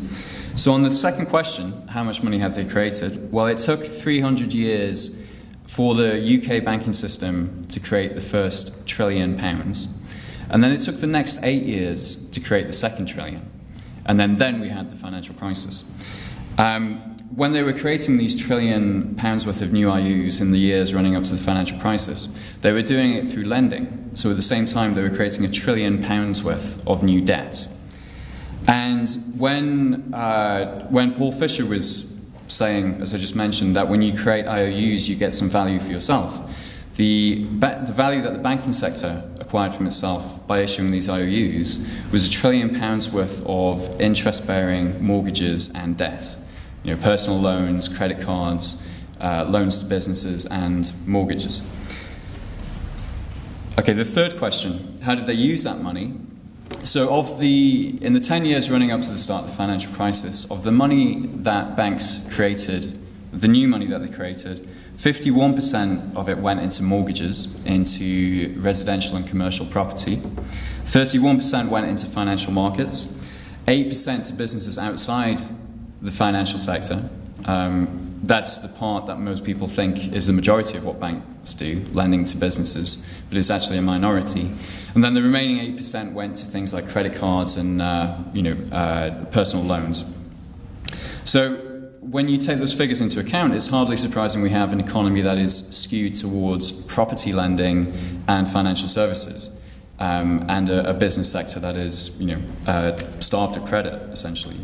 So on the second question, how much money have they created? Well, it took 300 years for the UK banking system to create the first £1 trillion. And then it took the next 8 years to create the second trillion. And then we had the financial crisis. When they were creating these £1 trillion worth of new IUs in the years running up to the financial crisis, they were doing it through lending. So at the same time, they were creating £1 trillion worth of new debt. And when Paul Fisher was saying, as I just mentioned, that when you create IOUs, you get some value for yourself, the value that the banking sector acquired from itself by issuing these IOUs was £1 trillion worth of interest-bearing mortgages and debt. You know, personal loans, credit cards, loans to businesses, and mortgages. Okay, the third question, how did they use that money? So in the 10 years running up to the start of the financial crisis, of the money that banks created, the new money that they created, 51% of it went into mortgages, into residential and commercial property. 31% went into financial markets. 8% to businesses outside the financial sector. That's the part that most people think is the majority of what banks do, lending to businesses, but it's actually a minority. And then the remaining 8% went to things like credit cards and personal loans. So when you take those figures into account, it's hardly surprising we have an economy that is skewed towards property lending and financial services, and a business sector that is, starved of credit, essentially.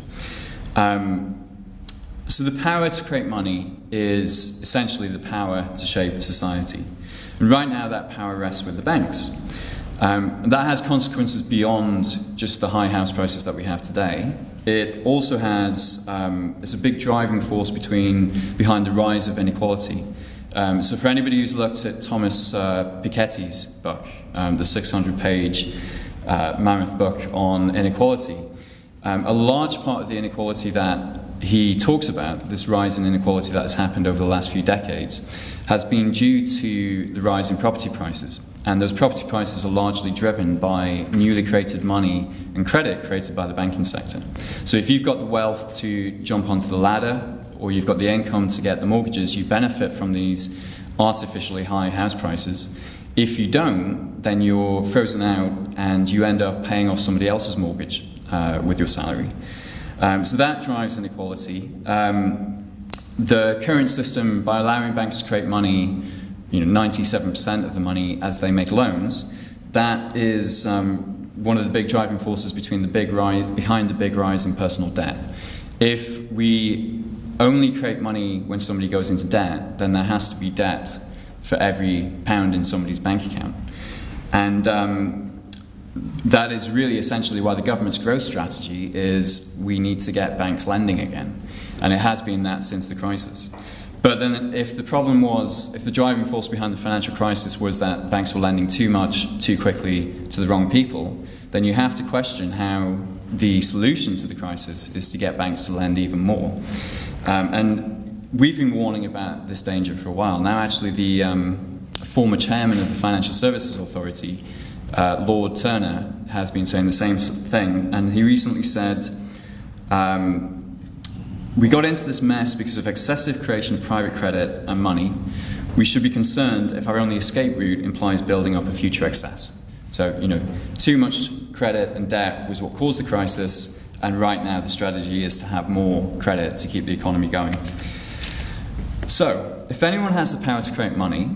So the power to create money is essentially the power to shape society. And right now that power rests with the banks. And that has consequences beyond just the high house prices that we have today. It also has, it's a big driving force behind the rise of inequality. So for anybody who's looked at Thomas Piketty's book, the 600-page mammoth book on inequality, a large part of the inequality that he talks about, this rise in inequality that has happened over the last few decades, has been due to the rise in property prices. And those property prices are largely driven by newly created money and credit created by the banking sector. So if you've got the wealth to jump onto the ladder, or you've got the income to get the mortgages, you benefit from these artificially high house prices. If you don't, then you're frozen out and you end up paying off somebody else's mortgage with your salary. So that drives inequality. The current system, by allowing banks to create money, 97% of the money as they make loans, that is one of the big driving forces behind the big rise in personal debt. If we only create money when somebody goes into debt, then there has to be debt for every pound in somebody's bank account. And that is really essentially why the government's growth strategy is we need to get banks lending again. And it has been that since the crisis. But then if the driving force behind the financial crisis was that banks were lending too much, too quickly to the wrong people, then you have to question how the solution to the crisis is to get banks to lend even more. And we've been warning about this danger for a while. Now actually the former chairman of the Financial Services Authority, Lord Turner, has been saying the same thing, and he recently said, we got into this mess because of excessive creation of private credit and money. We should be concerned if our only escape route implies building up a future excess. So, too much credit and debt was what caused the crisis, and right now the strategy is to have more credit to keep the economy going. So, if anyone has the power to create money,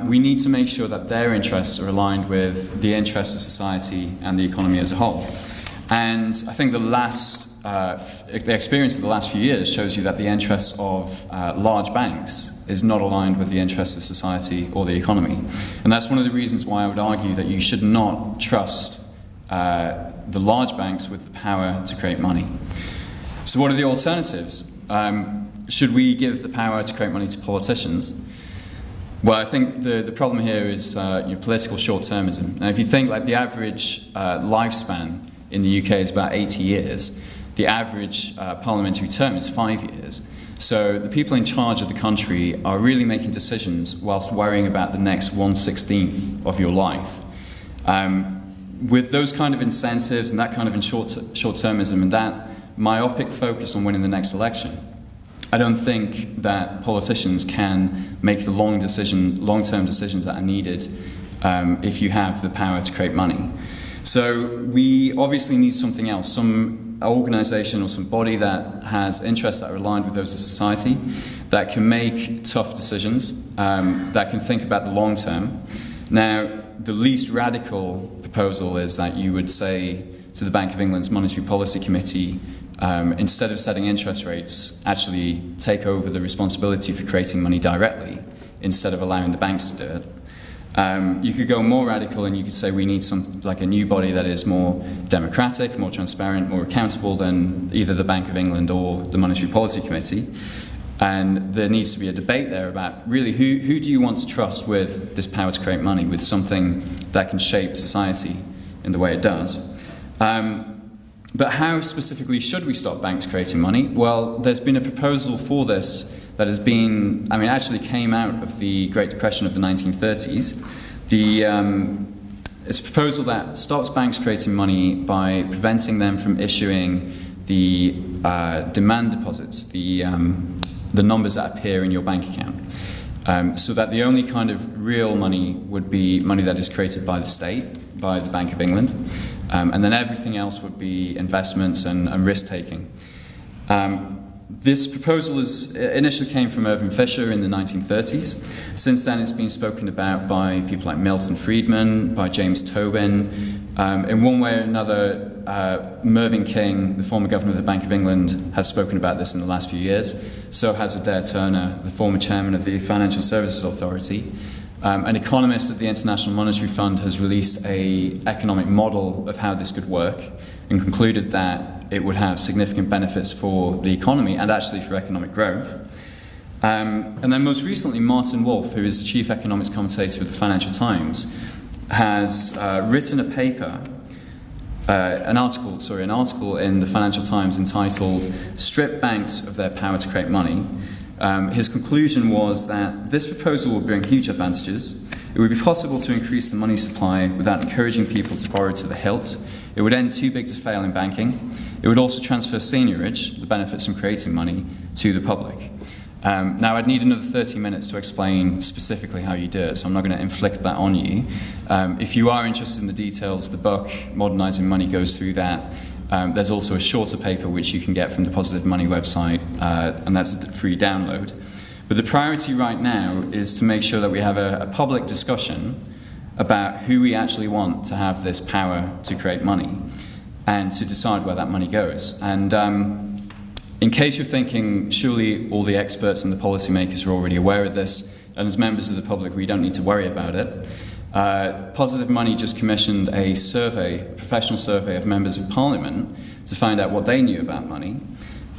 we need to make sure that their interests are aligned with the interests of society and the economy as a whole. And I think the experience of the last few years shows you that the interests of large banks is not aligned with the interests of society or the economy. And that's one of the reasons why I would argue that you should not trust the large banks with the power to create money. So what are the alternatives? Should we give the power to create money to politicians? Well, I think the problem here is political short-termism. Now, if you think like the average lifespan in the UK is about 80 years, the average parliamentary term is 5 years. So the people in charge of the country are really making decisions whilst worrying about the next 1/16 of your life. With those kind of incentives and that kind of short-termism and that myopic focus on winning the next election, I don't think that politicians can make the long-term decisions that are needed if you have the power to create money. So we obviously need something else, some organisation or some body that has interests that are aligned with those of society, that can make tough decisions, that can think about the long term. Now, the least radical proposal is that you would say to the Bank of England's Monetary Policy Committee, instead of setting interest rates, actually take over the responsibility for creating money directly instead of allowing the banks to do it. You could go more radical and you could say we need like a new body that is more democratic, more transparent, more accountable than either the Bank of England or the Monetary Policy Committee. And there needs to be a debate there about really who do you want to trust with this power to create money, with something that can shape society in the way it does. But how specifically should we stop banks creating money? Well, there's been a proposal for this that has been, actually came out of the Great Depression of the 1930s. It's a proposal that stops banks creating money by preventing them from issuing the demand deposits, the numbers that appear in your bank account. So that the only kind of real money would be money that is created by the state, by the Bank of England, and then everything else would be investments and risk-taking. This proposal initially came from Irving Fisher in the 1930s. Since then, it's been spoken about by people like Milton Friedman, by James Tobin. In one way or another, Mervyn King, the former governor of the Bank of England, has spoken about this in the last few years. So has Adair Turner, the former chairman of the Financial Services Authority. An economist at the International Monetary Fund has released an economic model of how this could work and concluded that it would have significant benefits for the economy and actually for economic growth. And then most recently, Martin Wolf, who is the chief economics commentator of the Financial Times, has written a paper, an article in the Financial Times entitled "Strip Banks of Their Power to Create Money." His conclusion was that this proposal would bring huge advantages. It would be possible to increase the money supply without encouraging people to borrow to the hilt. It would end too big to fail in banking. It would also transfer seigniorage, the benefits from creating money, to the public. Now, I'd need another 30 minutes to explain specifically how you do it, so I'm not going to inflict that on you. If you are interested in the details, the book, Modernising Money, goes through that. There's also a shorter paper which you can get from the Positive Money website, and that's a free download. But the priority right now is to make sure that we have a public discussion about who we actually want to have this power to create money and to decide where that money goes. And in case you're thinking, surely all the experts and the policymakers are already aware of this, and as members of the public, we don't need to worry about it. Positive Money just commissioned a professional survey of members of Parliament to find out what they knew about money.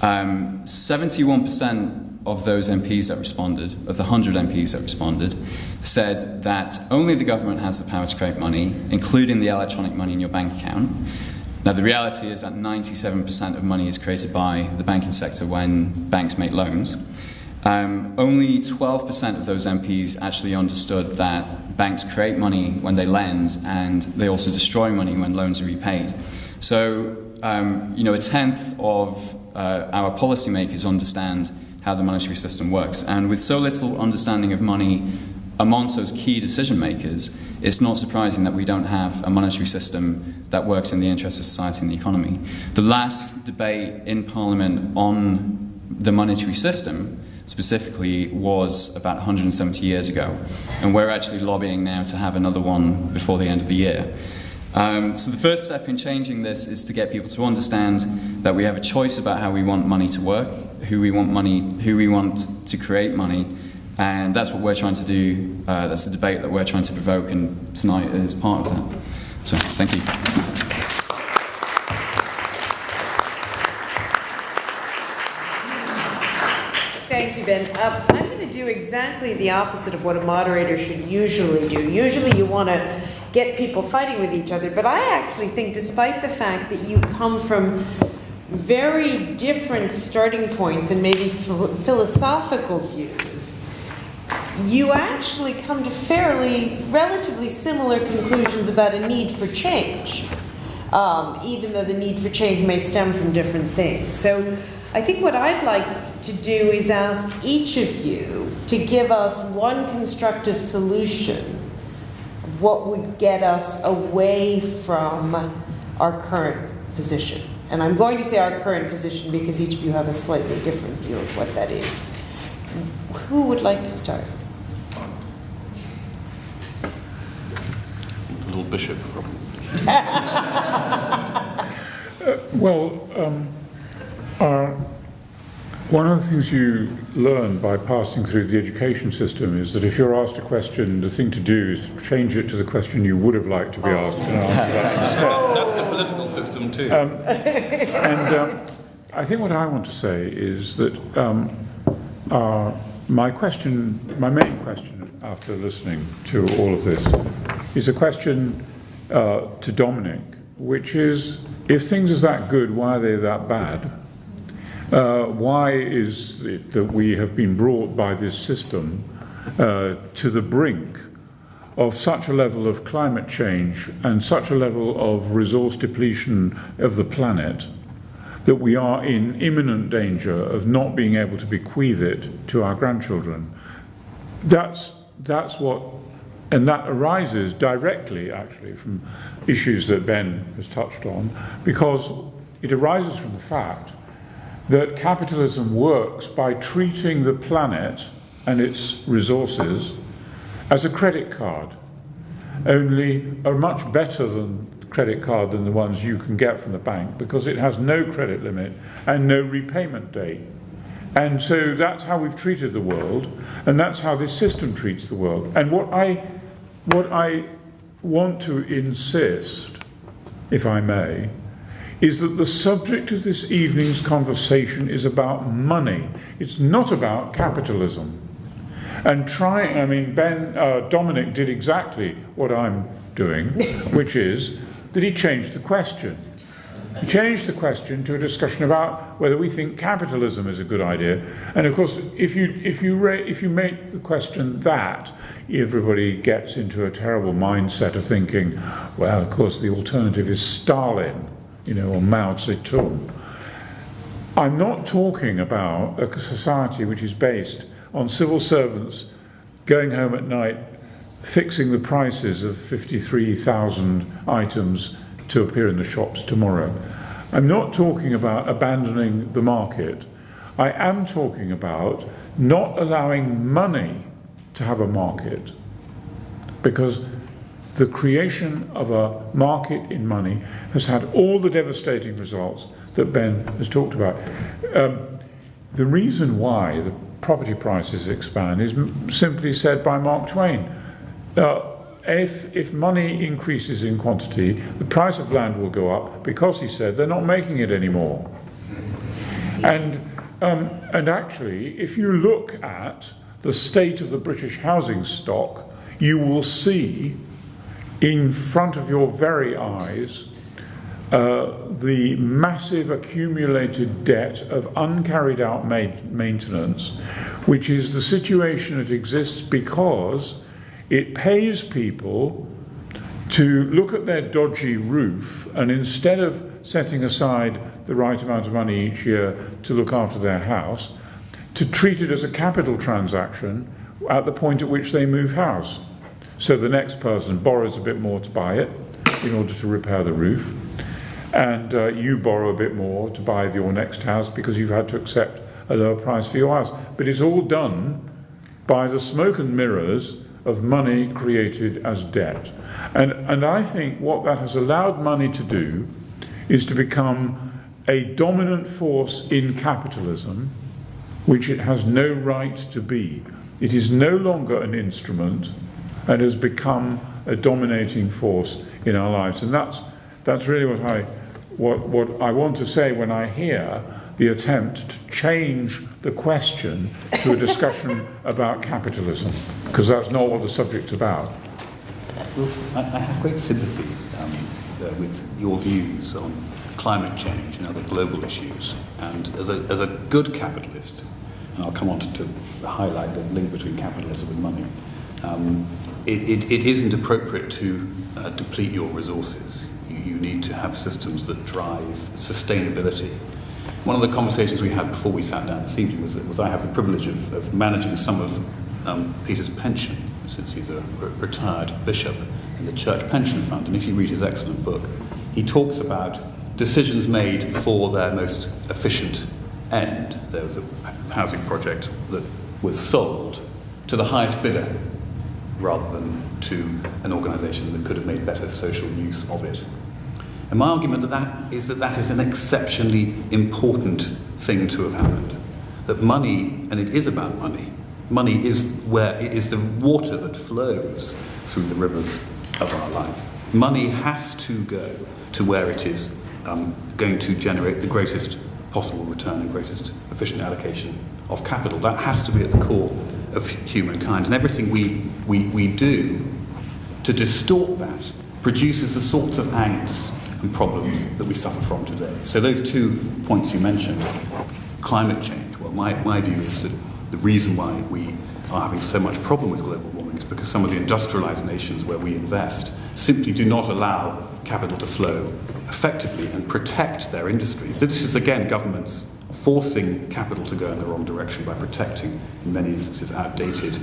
71% of those MPs that responded, of the 100 MPs that responded, said that only the government has the power to create money, including the electronic money in your bank account. Now, the reality is that 97% of money is created by the banking sector when banks make loans. Only 12% of those MPs actually understood that banks create money when they lend and they also destroy money when loans are repaid. So, a tenth of our policymakers understand how the monetary system works. And with so little understanding of money amongst those key decision makers, it's not surprising that we don't have a monetary system that works in the interest of society and the economy. The last debate in Parliament on the monetary system specifically was about 170 years ago, and we're actually lobbying now to have another one before the end of the year. So the first step in changing this is to get people to understand that we have a choice about how we want money to work, who we want to create money, and that's what we're trying to do. That's the debate that we're trying to provoke, and tonight is part of that. So, thank you. Thank you, Ben. I'm going to do exactly the opposite of what a moderator should usually do. Usually you want to get people fighting with each other, but I actually think, despite the fact that you come from very different starting points and maybe philosophical views, you actually come to relatively similar conclusions about a need for change, even though the need for change may stem from different things. So I think what I'd like to do is ask each of you to give us one constructive solution of what would get us away from our current position. And I'm going to say our current position because each of you have a slightly different view of what that is. Who would like to start? The little bishop, probably. One of the things you learn by passing through the education system is that if you're asked a question, the thing to do is change it to the question you would have liked to be asked and answer that instead. That's the political system too. I think what I want to say is that my main question after listening to all of this is a question to Dominic, which is, if things are that good, why are they that bad? Why is it that we have been brought by this system to the brink of such a level of climate change and such a level of resource depletion of the planet that we are in imminent danger of not being able to bequeath it to our grandchildren? That's what, and that arises directly, actually, from issues that Ben has touched on, because it arises from the fact that capitalism works by treating the planet and its resources as a credit card, only are much better than credit card than the ones you can get from the bank, because it has no credit limit and no repayment date. And so that's how we've treated the world, and that's how this system treats the world. And what I want to insist, if I may, is that the subject of this evening's conversation is about money. It's not about capitalism. And Dominic did exactly what I'm doing, which is that he changed the question. He changed the question to a discussion about whether we think capitalism is a good idea. And of course, if you make the question that, everybody gets into a terrible mindset of thinking, well, of course, the alternative is Stalin, or Mao Zedong. I'm not talking about a society which is based on civil servants going home at night, fixing the prices of 53,000 items to appear in the shops tomorrow. I'm not talking about abandoning the market. I am talking about not allowing money to have a market, because the creation of a market in money has had all the devastating results that Ben has talked about. The reason why the property prices expand is simply said by Mark Twain. If money increases in quantity, the price of land will go up, because, he said, they're not making it anymore. And actually, if you look at the state of the British housing stock, you will see in front of your very eyes the massive accumulated debt of uncarried out maintenance, which is the situation that exists because it pays people to look at their dodgy roof, and instead of setting aside the right amount of money each year to look after their house, to treat it as a capital transaction at the point at which they move house. So the next person borrows a bit more to buy it in order to repair the roof, and you borrow a bit more to buy your next house because you've had to accept a lower price for your house. But it's all done by the smoke and mirrors of money created as debt. And I think what that has allowed money to do is to become a dominant force in capitalism, which it has no right to be. It is no longer an instrument and has become a dominating force in our lives. And that's really what I want to say when I hear the attempt to change the question to a discussion about capitalism, because that's not what the subject's about. Well, I have great sympathy with your views on climate change and other global issues. And as a good capitalist, and I'll come on to highlight the link between capitalism and money, it isn't appropriate to deplete your resources. You need to have systems that drive sustainability. One of the conversations we had before we sat down this evening was I have the privilege of managing some of Peter's pension, since he's a retired bishop in the church pension fund. And if you read his excellent book, he talks about decisions made for their most efficient end. There was a housing project that was sold to the highest bidder rather than to an organisation that could have made better social use of it. And my argument that is an exceptionally important thing to have happened. That money, and it is about money, money is the water that flows through the rivers of our life. Money has to go to where it is going to generate the greatest possible return and greatest efficient allocation of capital. That has to be at the core of humankind. And everything we do to distort that produces the sorts of angst and problems that we suffer from today. So those 2 points you mentioned, climate change, well, my view is that the reason why we are having so much problem with global warming is because some of the industrialized nations where we invest simply do not allow capital to flow effectively and protect their industries. So this is, again, governments forcing capital to go in the wrong direction by protecting, in many instances, outdated,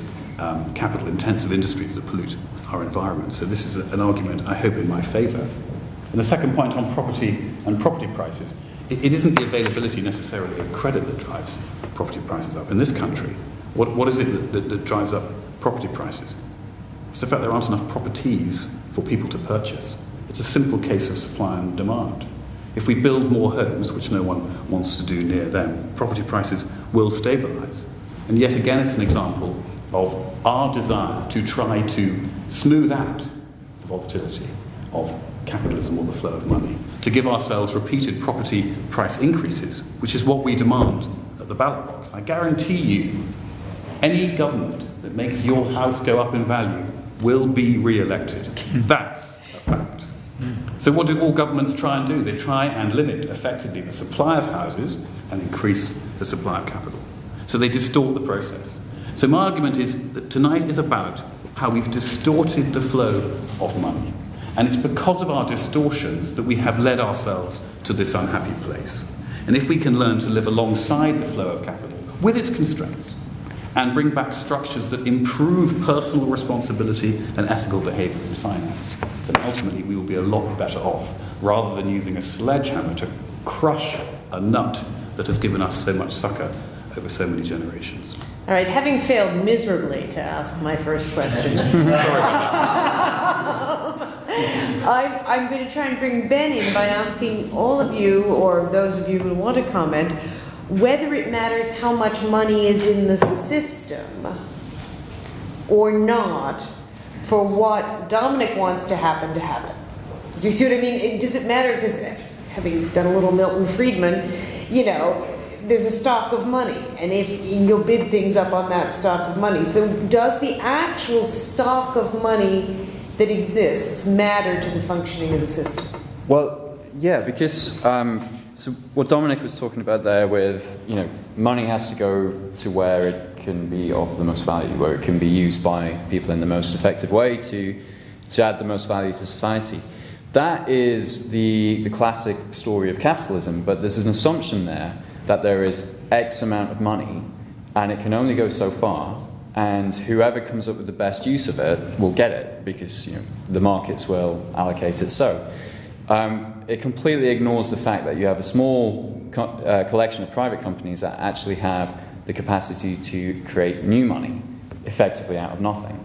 capital-intensive industries that pollute our environment. So this is an argument, I hope, in my favour. And the second point on property and property prices, it isn't the availability necessarily of credit that drives property prices up. In this country, what is it that drives up property prices? It's the fact there aren't enough properties for people to purchase. It's a simple case of supply and demand. If we build more homes, which no one wants to do near them, property prices will stabilise. And yet again, it's an example of our desire to try to smooth out the volatility of capitalism or the flow of money, to give ourselves repeated property price increases, which is what we demand at the ballot box. I guarantee you, any government that makes your house go up in value will be re-elected. That's a fact. So what do all governments try and do? They try and limit effectively the supply of houses and increase the supply of capital. So they distort the process. So my argument is that tonight is about how we've distorted the flow of money. And it's because of our distortions that we have led ourselves to this unhappy place. And if we can learn to live alongside the flow of capital, with its constraints, and bring back structures that improve personal responsibility and ethical behaviour in finance, then ultimately we will be a lot better off, rather than using a sledgehammer to crush a nut that has given us so much succour over so many generations. All right, having failed miserably to ask my first question, I'm going to try and bring Ben in by asking all of you, or those of you who want to comment, whether it matters how much money is in the system or not for what Dominic wants to happen. Do you see what I mean? Does it matter? Because having done a little Milton Friedman, you know, there's a stock of money, and if you'll bid things up on that stock of money. So does the actual stock of money that exists matter to the functioning of the system? Well, yeah, because so what Dominic was talking about there with, you know, money has to go to where it can be of the most value, where it can be used by people in the most effective way to add the most value to society. That is the classic story of capitalism, but there's an assumption there that there is X amount of money and it can only go so far, and whoever comes up with the best use of it will get it because, you know, the markets will allocate it so. It completely ignores the fact that you have a small collection of private companies that actually have the capacity to create new money effectively out of nothing.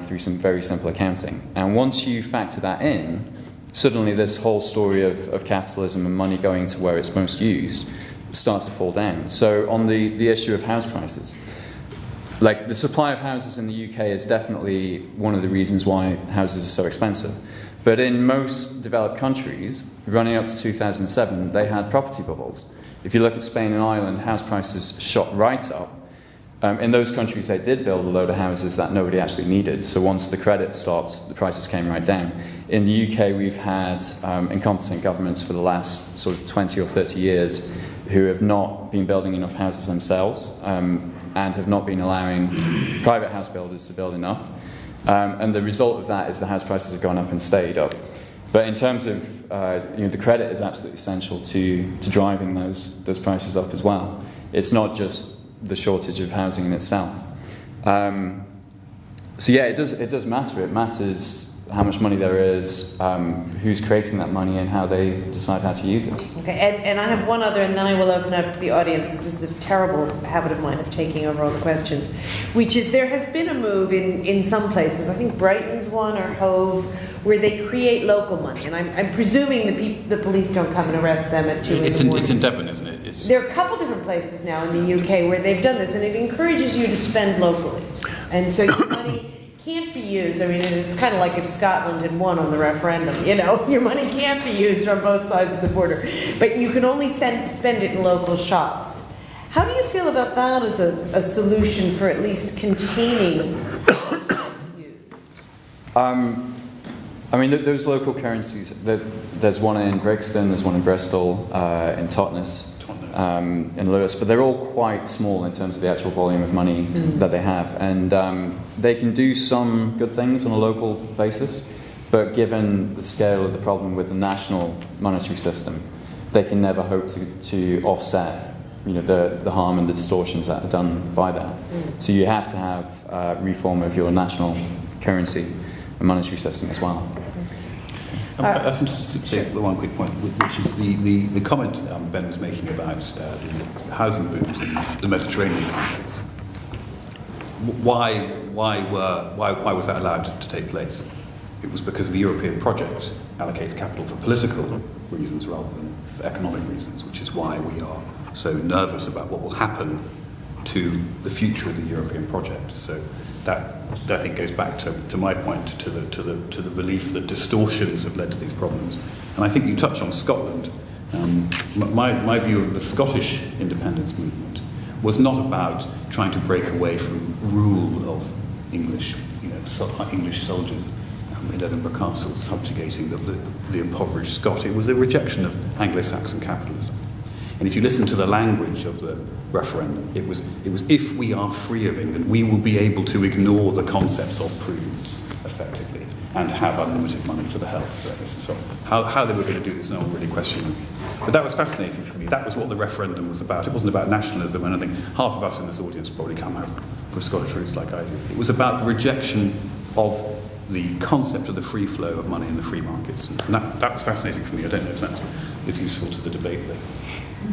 through some very simple accounting. And once you factor that in, suddenly this whole story of capitalism and money going to where it's most used starts to fall down. So on the issue of house prices, like the supply of houses in the UK is definitely one of the reasons why houses are so expensive. But in most developed countries, running up to 2007, they had property bubbles. If you look at Spain and Ireland, house prices shot right up. In those countries, they did build a load of houses that nobody actually needed. So once the credit stopped, the prices came right down. In the UK, we've had incompetent governments for the last sort of 20 or 30 years who have not been building enough houses themselves and have not been allowing private house builders to build enough. And the result of that is the house prices have gone up and stayed up. But in terms of the credit is absolutely essential to driving those prices up as well. It's not just the shortage of housing in itself. So yeah, it does matter. It matters how much money there is, who's creating that money, and how they decide how to use it. Okay, and I have one other, and then I will open up to the audience, because this is a terrible habit of mine of taking over all the questions, which is there has been a move in some places, I think Brighton's one, or Hove, where they create local money. And I'm presuming the police don't come and arrest them at 2 in the morning. It's in Devon, isn't it? There are a couple different places now in the UK where they've done this, and it encourages you to spend locally. And so your money can't be used. I mean, it's kind of like if Scotland had won on the referendum, your money can't be used on both sides of the border. But you can only spend it in local shops. How do you feel about that as a solution for at least containing what's used? I mean, those local currencies, there's one in Brixton, there's one in Bristol, in Totnes, in Lewis, but they're all quite small in terms of the actual volume of money that they have. And they can do some good things on a local basis, but given the scale of the problem with the national monetary system, they can never hope to offset the harm and the distortions that are done by that. So you have to have reform of your national currency and monetary system as well. I just wanted to say one quick point, which is the comment Ben was making about the housing booms in the Mediterranean countries. Why was that allowed to take place? It was because the European project allocates capital for political reasons rather than for economic reasons, which is why we are so nervous about what will happen to the future of the European project. So that I think goes back to my point, to the belief that distortions have led to these problems. And I think you touch on Scotland. My view of the Scottish independence movement was not about trying to break away from rule of English, English soldiers in Edinburgh Castle subjugating the impoverished Scot. It was a rejection of Anglo-Saxon capitalism. And if you listen to the language of the referendum, it was if we are free of England, we will be able to ignore the concepts of prudence effectively and have unlimited money for the health service. So how they were going to do this, no one really questioned. But that was fascinating for me. That was what the referendum was about. It wasn't about nationalism or anything. Half of us in this audience probably come out for Scottish roots like I do. It was about the rejection of the concept of the free flow of money in the free markets. And that was fascinating for me. I don't know if that is useful to the debate there.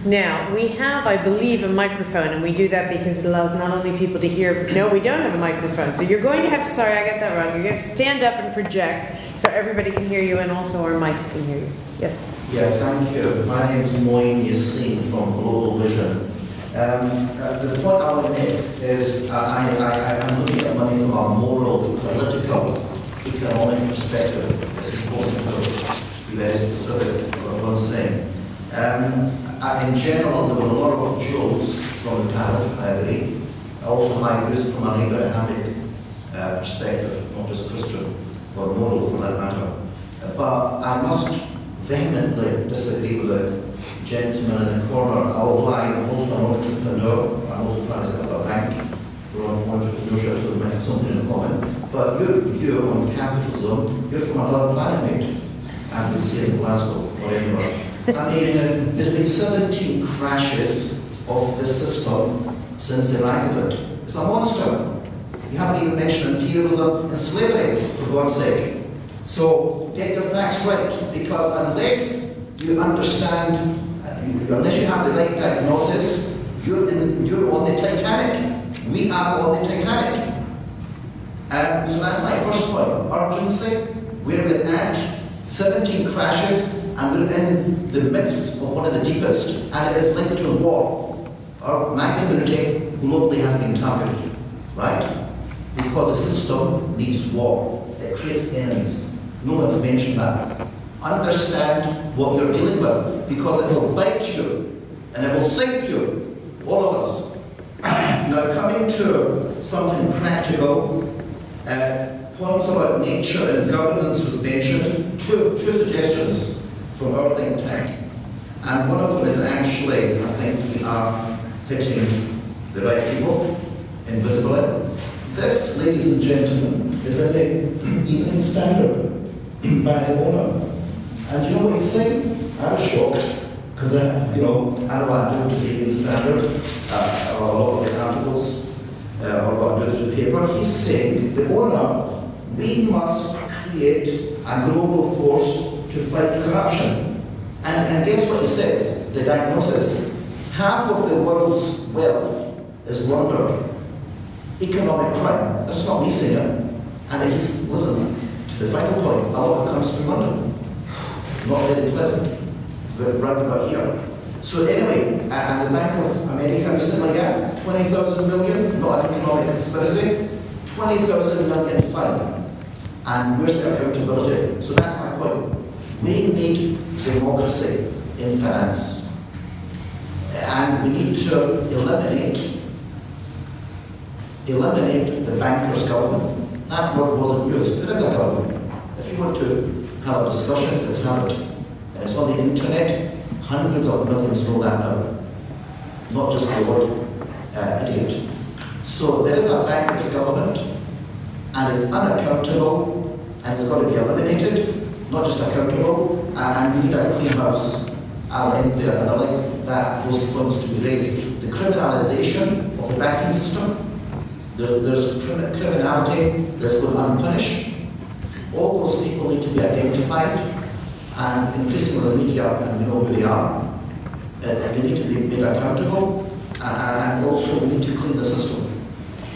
Now, we have, I believe, a microphone, and we do that because it allows not only people to hear... No, we don't have a microphone, so you're going to have to... Sorry, I got that wrong. You're going to stand up and project so everybody can hear you and also our mics can hear you. Yes? Yeah, thank you. My name is Moin Yassin from Global Vision. The point I want to make is I'm looking at money from a moral, political, economic perspective. It's important to be very specific about what I'm saying. In general, there were a lot of jokes from the panel, I agree. Also, my views from an Abrahamic perspective, not just Christian, or moral for that matter. But I must vehemently disagree with the gentleman in the corner. Although I'm also an entrepreneur, I'm also trying to set up a bank for entrepreneurship, so we might have something in common. But your view on capitalism, you're from another planet, mate. I would say in Glasgow or anywhere. I mean, there's been 17 crashes of the system since the rise of it. It's a monster. You haven't even mentioned imperialism and slavery, for God's sake. So get your facts right, because unless you understand, unless you have the right diagnosis, you're on the Titanic. We are on the Titanic. So that's my first point. Urgency, where we're at, 17 crashes, and we're in the midst of one of the deepest, and it is linked to war. My community globally has been targeted, right? Because the system needs war. It creates enemies. No one's mentioned that. Understand what you're dealing with, because it will bite you, and it will sink you, all of us. Now, coming to something practical, points about nature and governance was mentioned. Two suggestions from our think tank. And one of them is actually, I think we are hitting the right people, invisibly. This, ladies and gentlemen, is in the Evening Standard by the owner. And you know what he's saying? I was shocked, because I know what I do to the Evening Standard, or a lot of the articles, or what I do to the paper. He's saying, the owner, we must create a global force to fight corruption. And guess what he says? The diagnosis. Half of the world's wealth is laundered. Economic crime. That's not me saying it. And he's, listen, to the final point, a lot of it comes from London. Not very pleasant. We're right about here. So anyway, and the Bank of America recently got 20,000 million, not an economic conspiracy, 20,000 million fine. And where's the accountability? So that's my point. We need democracy in finance. And we need to eliminate the banker's government. That word wasn't used. There is a government. If you want to have a discussion, let's have it. And it's on the internet. Hundreds of millions know that now. Not just the word idiot. So there is a banker's government, and it's unaccountable, and it's got to be eliminated, not just accountable, and we need a clean house. I'll end there, and I like those points to be raised. The criminalisation of the banking system, there's criminality that's going unpunished. All those people need to be identified, and increasingly the media, and we know who they are. They need to be made accountable, and also we need to clean the system.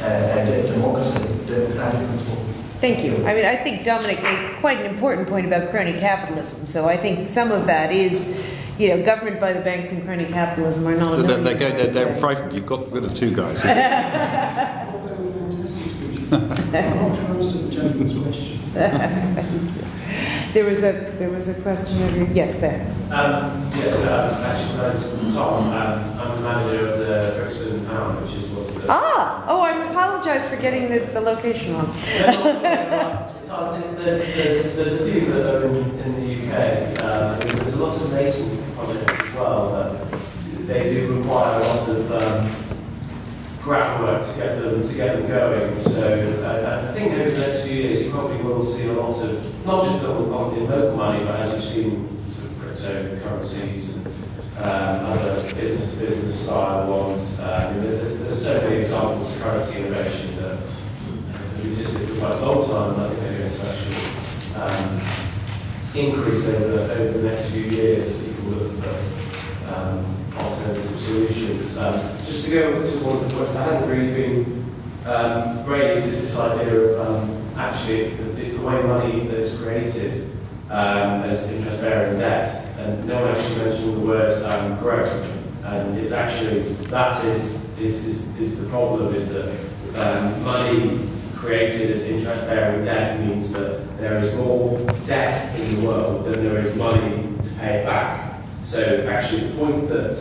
Democracy, democratic control. Thank you. I mean, I think Dominic made quite an important point about crony capitalism. So I think some of that is, government by the banks and crony capitalism are not. They're frightened. You've got rid of two guys. There was a question over here. Yes, there. Actually, my name's Tom. I'm the manager of the Brixton Pound, which is what the... I apologise for getting the location wrong. It's hard. There's a few that are in the UK. There's a lot of Mason projects as well, but they do require a lot of groundwork to get them going. So I think over the next few years you probably will see a lot of, not just in local money, but as you've seen sort of cryptocurrencies and other business-to-business style ones. There's so many examples of currency innovation that have existed for quite a long time, and I think they're going to actually increase over the next few years as people look at alternative solutions. Just to go to one of the points that hasn't really been raised, is this idea of actually it's the way money that is created as interest-bearing debt, and no one actually mentioned the word growth, and it's actually that is the problem, is that money created as interest-bearing debt means that there is more debt in the world than there is money to pay it back. So actually the point that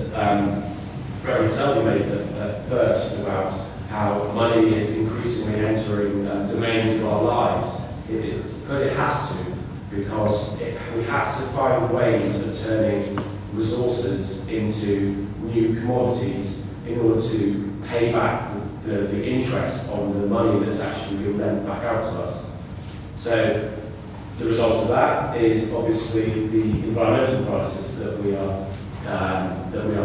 Revd Selby made at first about how money is increasingly entering domains of our lives, it's because it has to, because we have to find ways of turning resources into new commodities in order to pay back the interest on the money that's actually being lent back out to us. So the result of that is obviously the environmental crisis that we are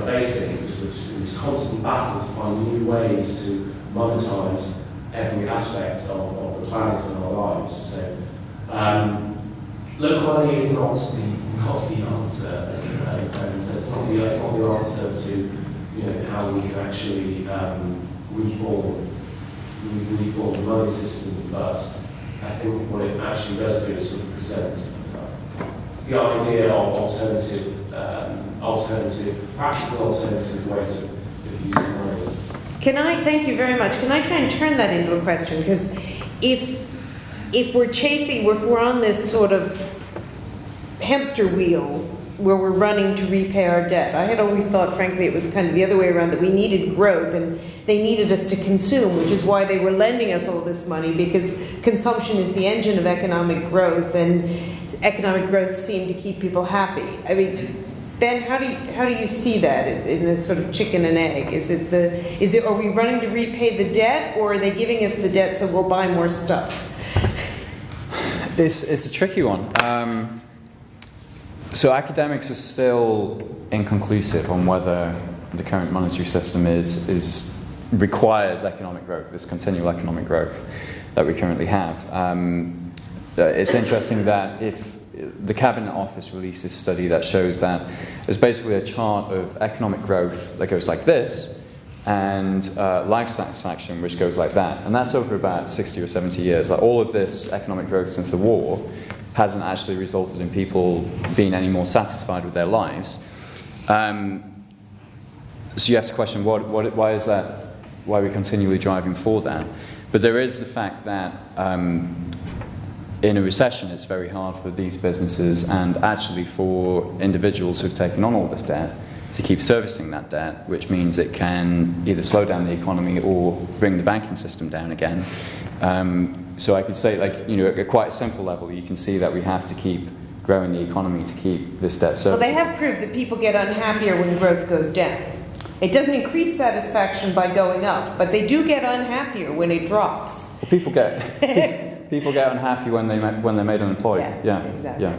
facing, because we're just in this constant battle to find new ways to monetize every aspect of the planet and our lives. So local money is not the answer, as Brendan said. It's not the answer to how we can actually reform reform the money system, but I think what it actually does do is sort of present the idea of practical alternative ways of using money. Thank you very much. Can I try and turn that into a question? Because if we're on this sort of hamster wheel where we're running to repay our debt, I had always thought, frankly, it was kind of the other way around, that we needed growth and they needed us to consume, which is why they were lending us all this money, because consumption is the engine of economic growth, and economic growth seemed to keep people happy. I mean, Ben, how do you see that in this sort of chicken and egg? Are we running to repay the debt, or are they giving us the debt so we'll buy more stuff? It's a tricky one. So academics are still inconclusive on whether the current monetary system requires economic growth, this continual economic growth that we currently have. It's interesting that if the Cabinet Office released this study that shows that there's basically a chart of economic growth that goes like this, and life satisfaction, which goes like that. And that's over about 60 or 70 years. Like, all of this economic growth since the war hasn't actually resulted in people being any more satisfied with their lives. So you have to question, why is that? Why are we continually driving for that? But there is the fact that in a recession, it's very hard for these businesses and actually for individuals who've taken on all this debt to keep servicing that debt, which means it can either slow down the economy or bring the banking system down again. So I could say, at quite a simple level, you can see that we have to keep growing the economy to keep this debt serviced. Well, they have proved that people get unhappier when growth goes down. It doesn't increase satisfaction by going up, but they do get unhappier when it drops. Well, people get unhappy when they're made unemployed. Yeah, exactly. Yeah,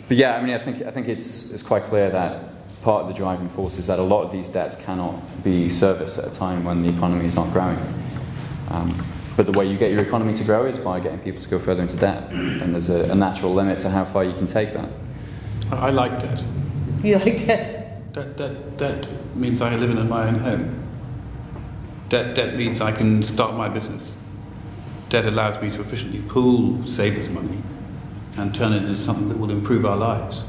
but yeah, I mean, I think it's quite clear that part of the driving force is that a lot of these debts cannot be serviced at a time when the economy is not growing. But the way you get your economy to grow is by getting people to go further into debt, and there's a natural limit to how far you can take that. I like debt. You like debt? Debt means I live in my own home. Debt means I can start my business. Debt allows me to efficiently pool savers' money and turn it into something that will improve our lives.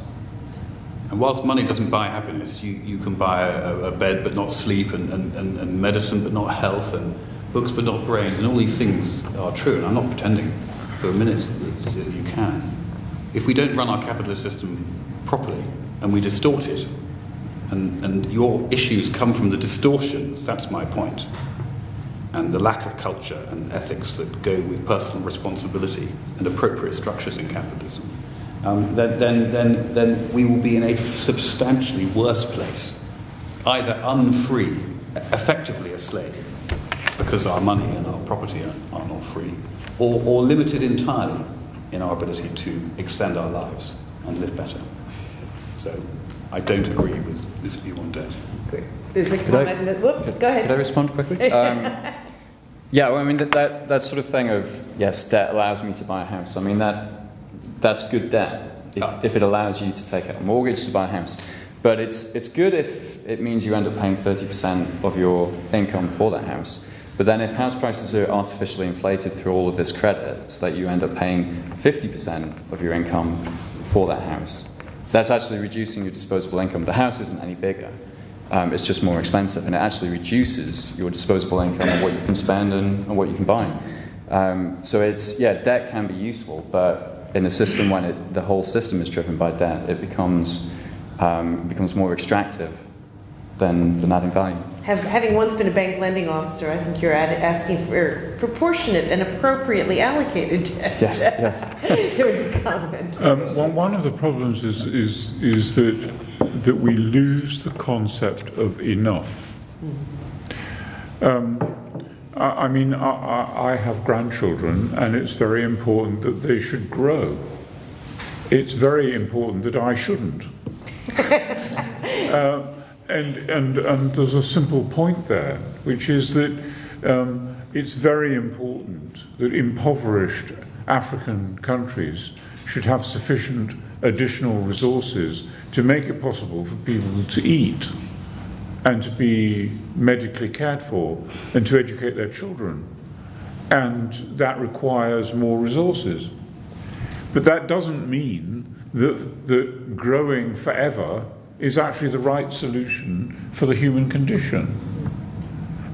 And whilst money doesn't buy happiness, you can buy a bed but not sleep, and medicine but not health, and books but not brains, and all these things are true, and I'm not pretending for a minute that you can. If we don't run our capitalist system properly, and we distort it, and your issues come from the distortions, that's my point, and the lack of culture and ethics that go with personal responsibility and appropriate structures in capitalism, then we will be in a substantially worse place, either unfree, effectively a slave, because our money and our property are not free, or limited entirely in our ability to extend our lives and live better. So I don't agree with this view on debt. Good. There's a comment that, whoops, go ahead. Could I respond quickly? Yeah, well, I mean, that sort of thing of, yes, debt allows me to buy a house. I mean, that's good debt if it allows you to take out a mortgage to buy a house. But it's good if it means you end up paying 30% of your income for that house. But then if house prices are artificially inflated through all of this credit so that you end up paying 50% of your income for that house, that's actually reducing your disposable income. The house isn't any bigger. It's just more expensive, and it actually reduces your disposable income and what you can spend and what you can buy. So debt can be useful, but in a system when the whole system is driven by debt, it becomes more extractive than adding value. Having once been a bank lending officer, I think you're asking for proportionate and appropriately allocated debt. Yes. There was a comment. One of the problems is that we lose the concept of enough. I mean, I have grandchildren, and it's very important that they should grow. It's very important that I shouldn't. And there's a simple point there, which is that it's very important that impoverished African countries should have sufficient additional resources to make it possible for people to eat. and to be medically cared for and to educate their children. And that requires more resources. But that doesn't mean that growing forever is actually the right solution for the human condition.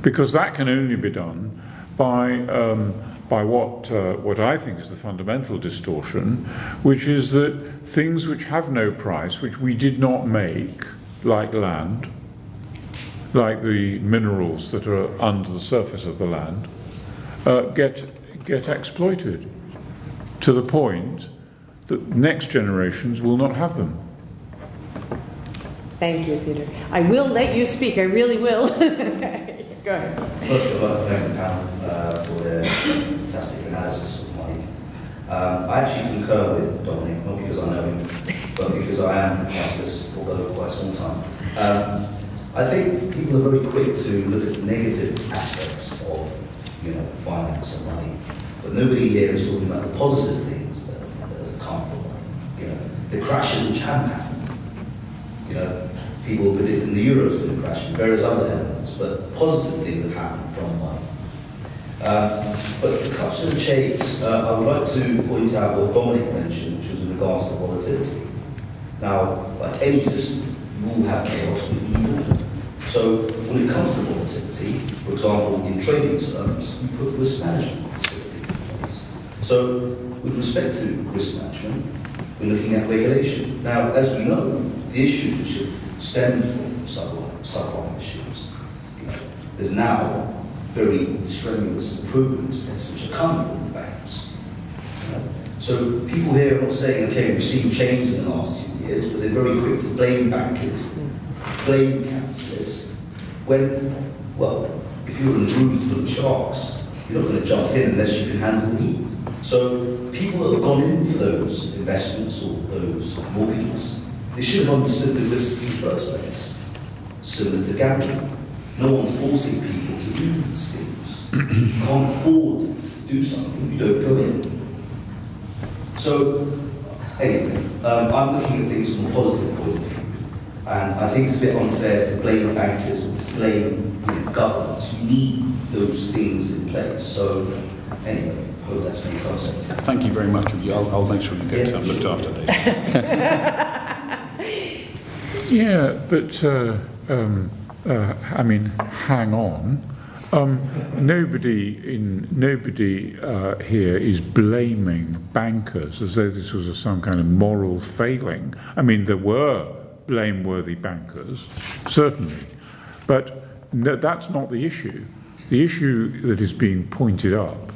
Because that can only be done by what I think is the fundamental distortion, which is that things which have no price, which we did not make, like land, like the minerals that are under the surface of the land, get exploited to the point that next generations will not have them. Thank you, Peter. I will let you speak. I really will. Go ahead. First, I'd like to thank the panel for their fantastic analysis of money. I actually concur with Dominic, not because I know him, but because I am Catholic, although for quite a small time. I think people are very quick to look at the negative aspects of, finance and money, but nobody here is talking about the positive things that have come from money. The crashes which haven't happened. People predicting the euro's going to crash and various other elements, but positive things have happened from money. But to cut to the chase, I would like to point out what Dominic mentioned, which was in regards to volatility. Now, like any system, you will have chaos when you build it. So when it comes to volatility, for example, in trading terms, you put risk management facilities in place. So with respect to risk management, we're looking at regulation. Now, as we know, the issues which have stemmed from subprime issues, there's now very strenuous improvements tests which are coming from the banks. So people here are not saying, okay, we've seen change in the last 2 years, but they're very quick to blame bankers, blame councillors, when, well, if you're in a room full of sharks, you're not going to jump in unless you can handle the heat. So people that have gone in for those investments or those mortgages, they should have understood the risks in the first place. Similar to gambling. No one's forcing people to do these things. If you can't afford to do something, you don't go in. So, anyway, I'm looking at things from a positive point of view. And I think it's a bit unfair to blame bankers or to blame governments. You need those things in place. So, anyway, I hope that's made some sense. Thank you very much. I'll make sure you get looked after later. Yeah, but hang on. Nobody here is blaming bankers as though this was some kind of moral failing. I mean, there were blameworthy bankers, certainly, but that's not the issue. The issue that is being pointed up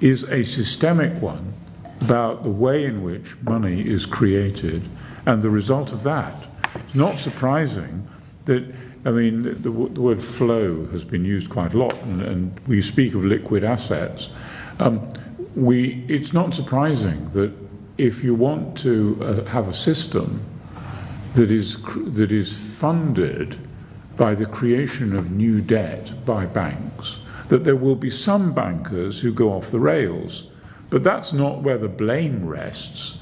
is a systemic one about the way in which money is created and the result of that. It's not surprising that, the word flow has been used quite a lot, and we speak of liquid assets. It's not surprising that if you want to have a system that is funded by the creation of new debt by banks, that there will be some bankers who go off the rails. But that's not where the blame rests.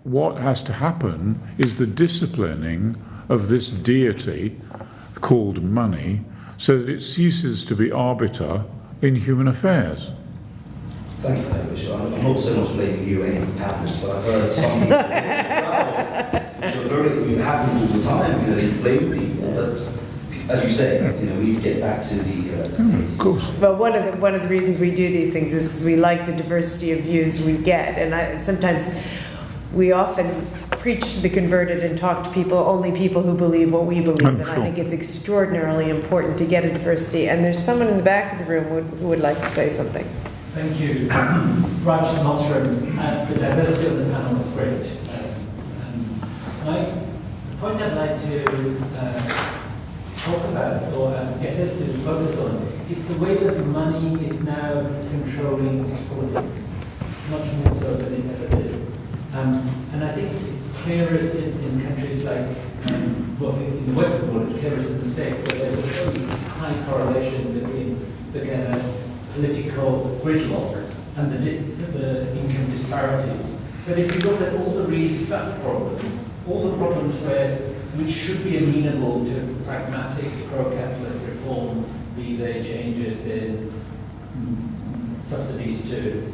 What has to happen is the disciplining of this deity called money so that it ceases to be arbiter in human affairs. Thank you for that, Bishop. I'm not so much blaming you any happiness, but I've heard some people it happens all the time, they blame people, but as you say, we need to get back to the of course. Well, one of the reasons we do these things is because we like the diversity of views we get, and sometimes we often preach to the converted and talk to only people who believe what we believe, and I think it's extraordinarily important to get a diversity. And there's someone in the back of the room who would like to say something. Thank you. Raj Mothram, the diversity of the panel was great. The point I'd like to talk about, or get us to focus on, is the way that money is now controlling politics, much more so than it ever did. And I think it's clearest in countries like, in the Western world, it's clearest in the States, where there's a very high correlation between the kind of political gridlock and the income disparities. But if you look at all the really stuck problems, all the problems where which should be amenable to pragmatic pro-capitalist reform, be they changes in subsidies to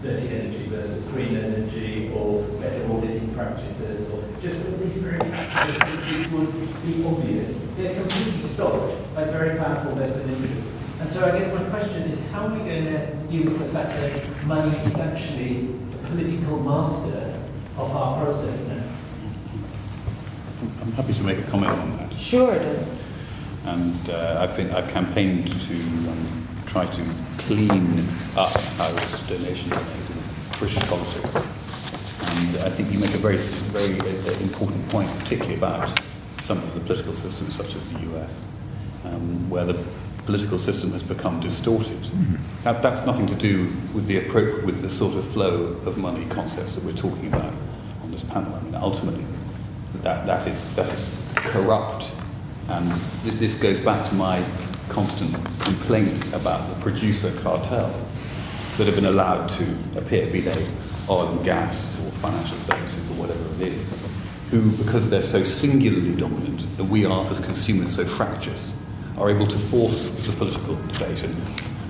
dirty energy versus green energy, or better auditing practices, or just all these very practical which would be obvious. They're completely stopped by very powerful vested interests. And so I guess my question is, how are we going to deal with the fact that money is actually the political master of our process now? I'm happy to make a comment on that. Sure. And I've campaigned to try to clean up how donations are made in British politics. And I think you make a very, very important point, particularly about some of the political systems, such as the US, where the political system has become distorted. That's nothing to do with the sort of flow of money concepts that we're talking about on this panel. I mean, ultimately, that is corrupt, and this goes back to my constant complaint about the producer cartels that have been allowed to appear, be they oil and gas or financial services or whatever it is, who, because they're so singularly dominant, and we are as consumers so fractious, are able to force the political debate. And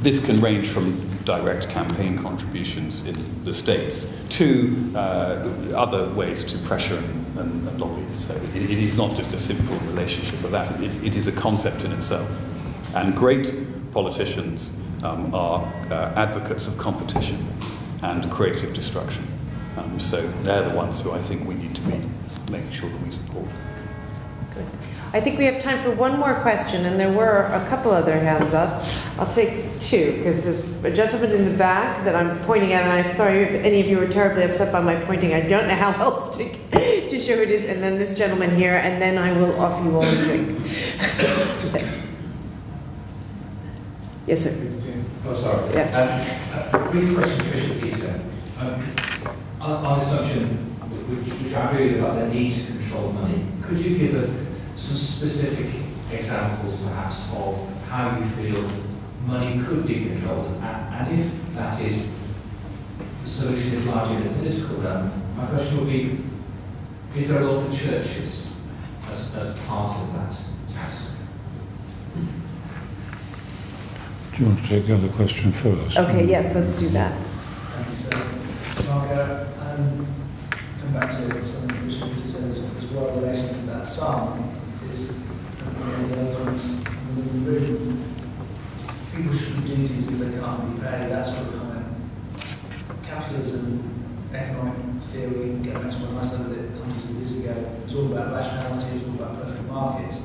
this can range from direct campaign contributions in the States to other ways to pressure and lobby. So it is not just a simple relationship of that. It is a concept in itself. And great politicians are advocates of competition and creative destruction. So they're the ones who I think we need to be making sure that we support. Good. I think we have time for one more question, and there were a couple other hands up. I'll take two, because there's a gentleman in the back that I'm pointing at, and I'm sorry if any of you are terribly upset by my pointing. I don't know how else to show it is, and then this gentleman here, and then I will offer you all a drink. Thanks. Yes, sir. Oh, sorry. Yeah. Brief question to Bishop Peter. On assumption, which I agree with about the need to control money, could you give some specific examples, perhaps, of how you feel money could be controlled? And if that is, the solution is largely in the political realm, my question would be, is there a role for churches as part of that task? Do you want to take the other question first? Okay, yes, let's do that. Thanks, Mark. Come back to something that Bishop Peter said as well in relation to that psalm, is one of the elements written, people shouldn't do things if they can't be paid, that sort of comment. Capitalism, economic theory, going back to when I studied it hundreds of years ago, it was all about rationality, it was all about perfect markets.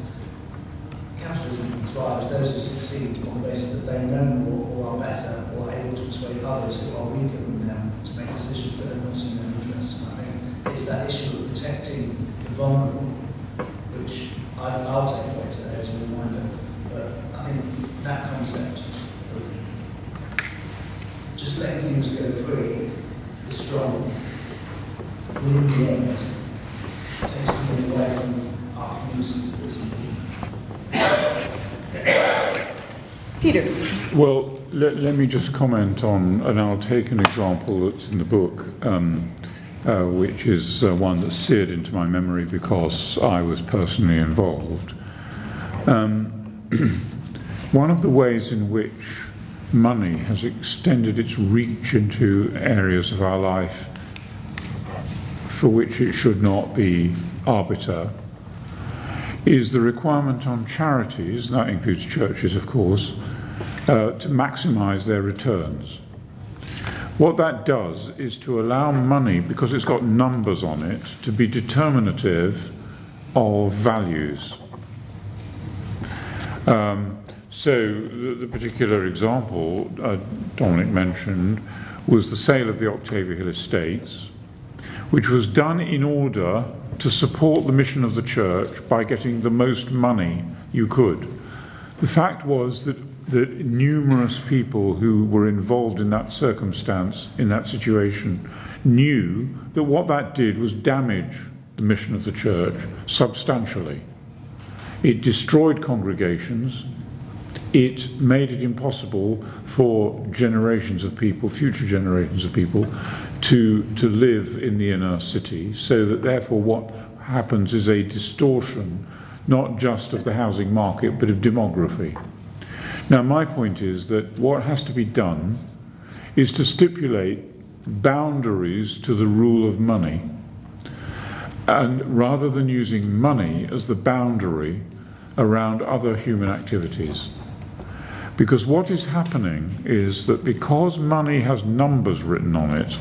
Capitalism thrives, those who succeed on the basis that they know more or are better or are able to persuade others who are weaker than them to make decisions that are not in their interests. And I think it's that issue of protecting the vulnerable, which I'll take away today as a reminder. But I think that concept of just letting things go free is strong. In the end, takes something away from our communities that's important. Peter. Well, let me just comment on, and I'll take an example that's in the book, which is one that's seared into my memory because I was personally involved. One of the ways in which money has extended its reach into areas of our life for which it should not be arbiter is the requirement on charities, that includes churches of course, to maximise their returns. What that does is to allow money, because it's got numbers on it, to be determinative of values. So the particular example Dominic mentioned was the sale of the Octavia Hill estates, which was done in order to support the mission of the church by getting the most money you could. The fact was that numerous people who were involved in that circumstance, in that situation, knew that what that did was damage the mission of the church substantially. It destroyed congregations. It made it impossible for generations of people, future generations of people, to live in the inner city, so that therefore what happens is a distortion, not just of the housing market, but of demography. Now, my point is that what has to be done is to stipulate boundaries to the rule of money, and rather than using money as the boundary around other human activities. Because what is happening is that because money has numbers written on it,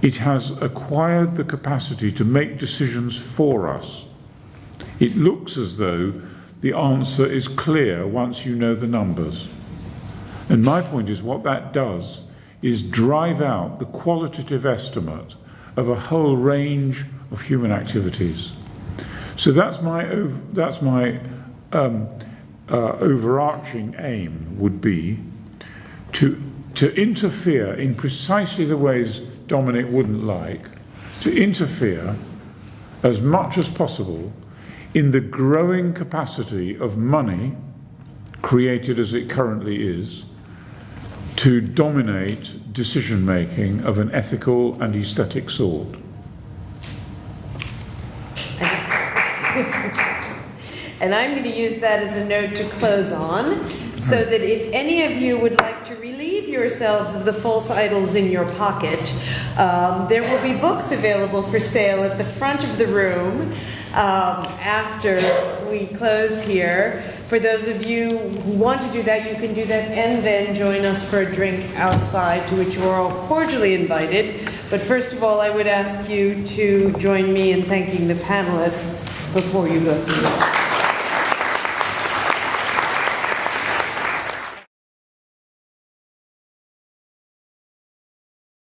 it has acquired the capacity to make decisions for us. It looks as though the answer is clear once you know the numbers. And my point is what that does is drive out the qualitative estimate of a whole range of human activities. So that's my overarching aim would be to interfere in precisely the ways Dominic wouldn't like, to interfere as much as possible in the growing capacity of money, created as it currently is, to dominate decision-making of an ethical and aesthetic sort. And I'm going to use that as a note to close on, so that if any of you would like to relieve yourselves of the false idols in your pocket, there will be books available for sale at the front of the room after we close here. For those of you who want to do that, you can do that and then join us for a drink outside, to which you are all cordially invited. But first of all, I would ask you to join me in thanking the panelists before you go through.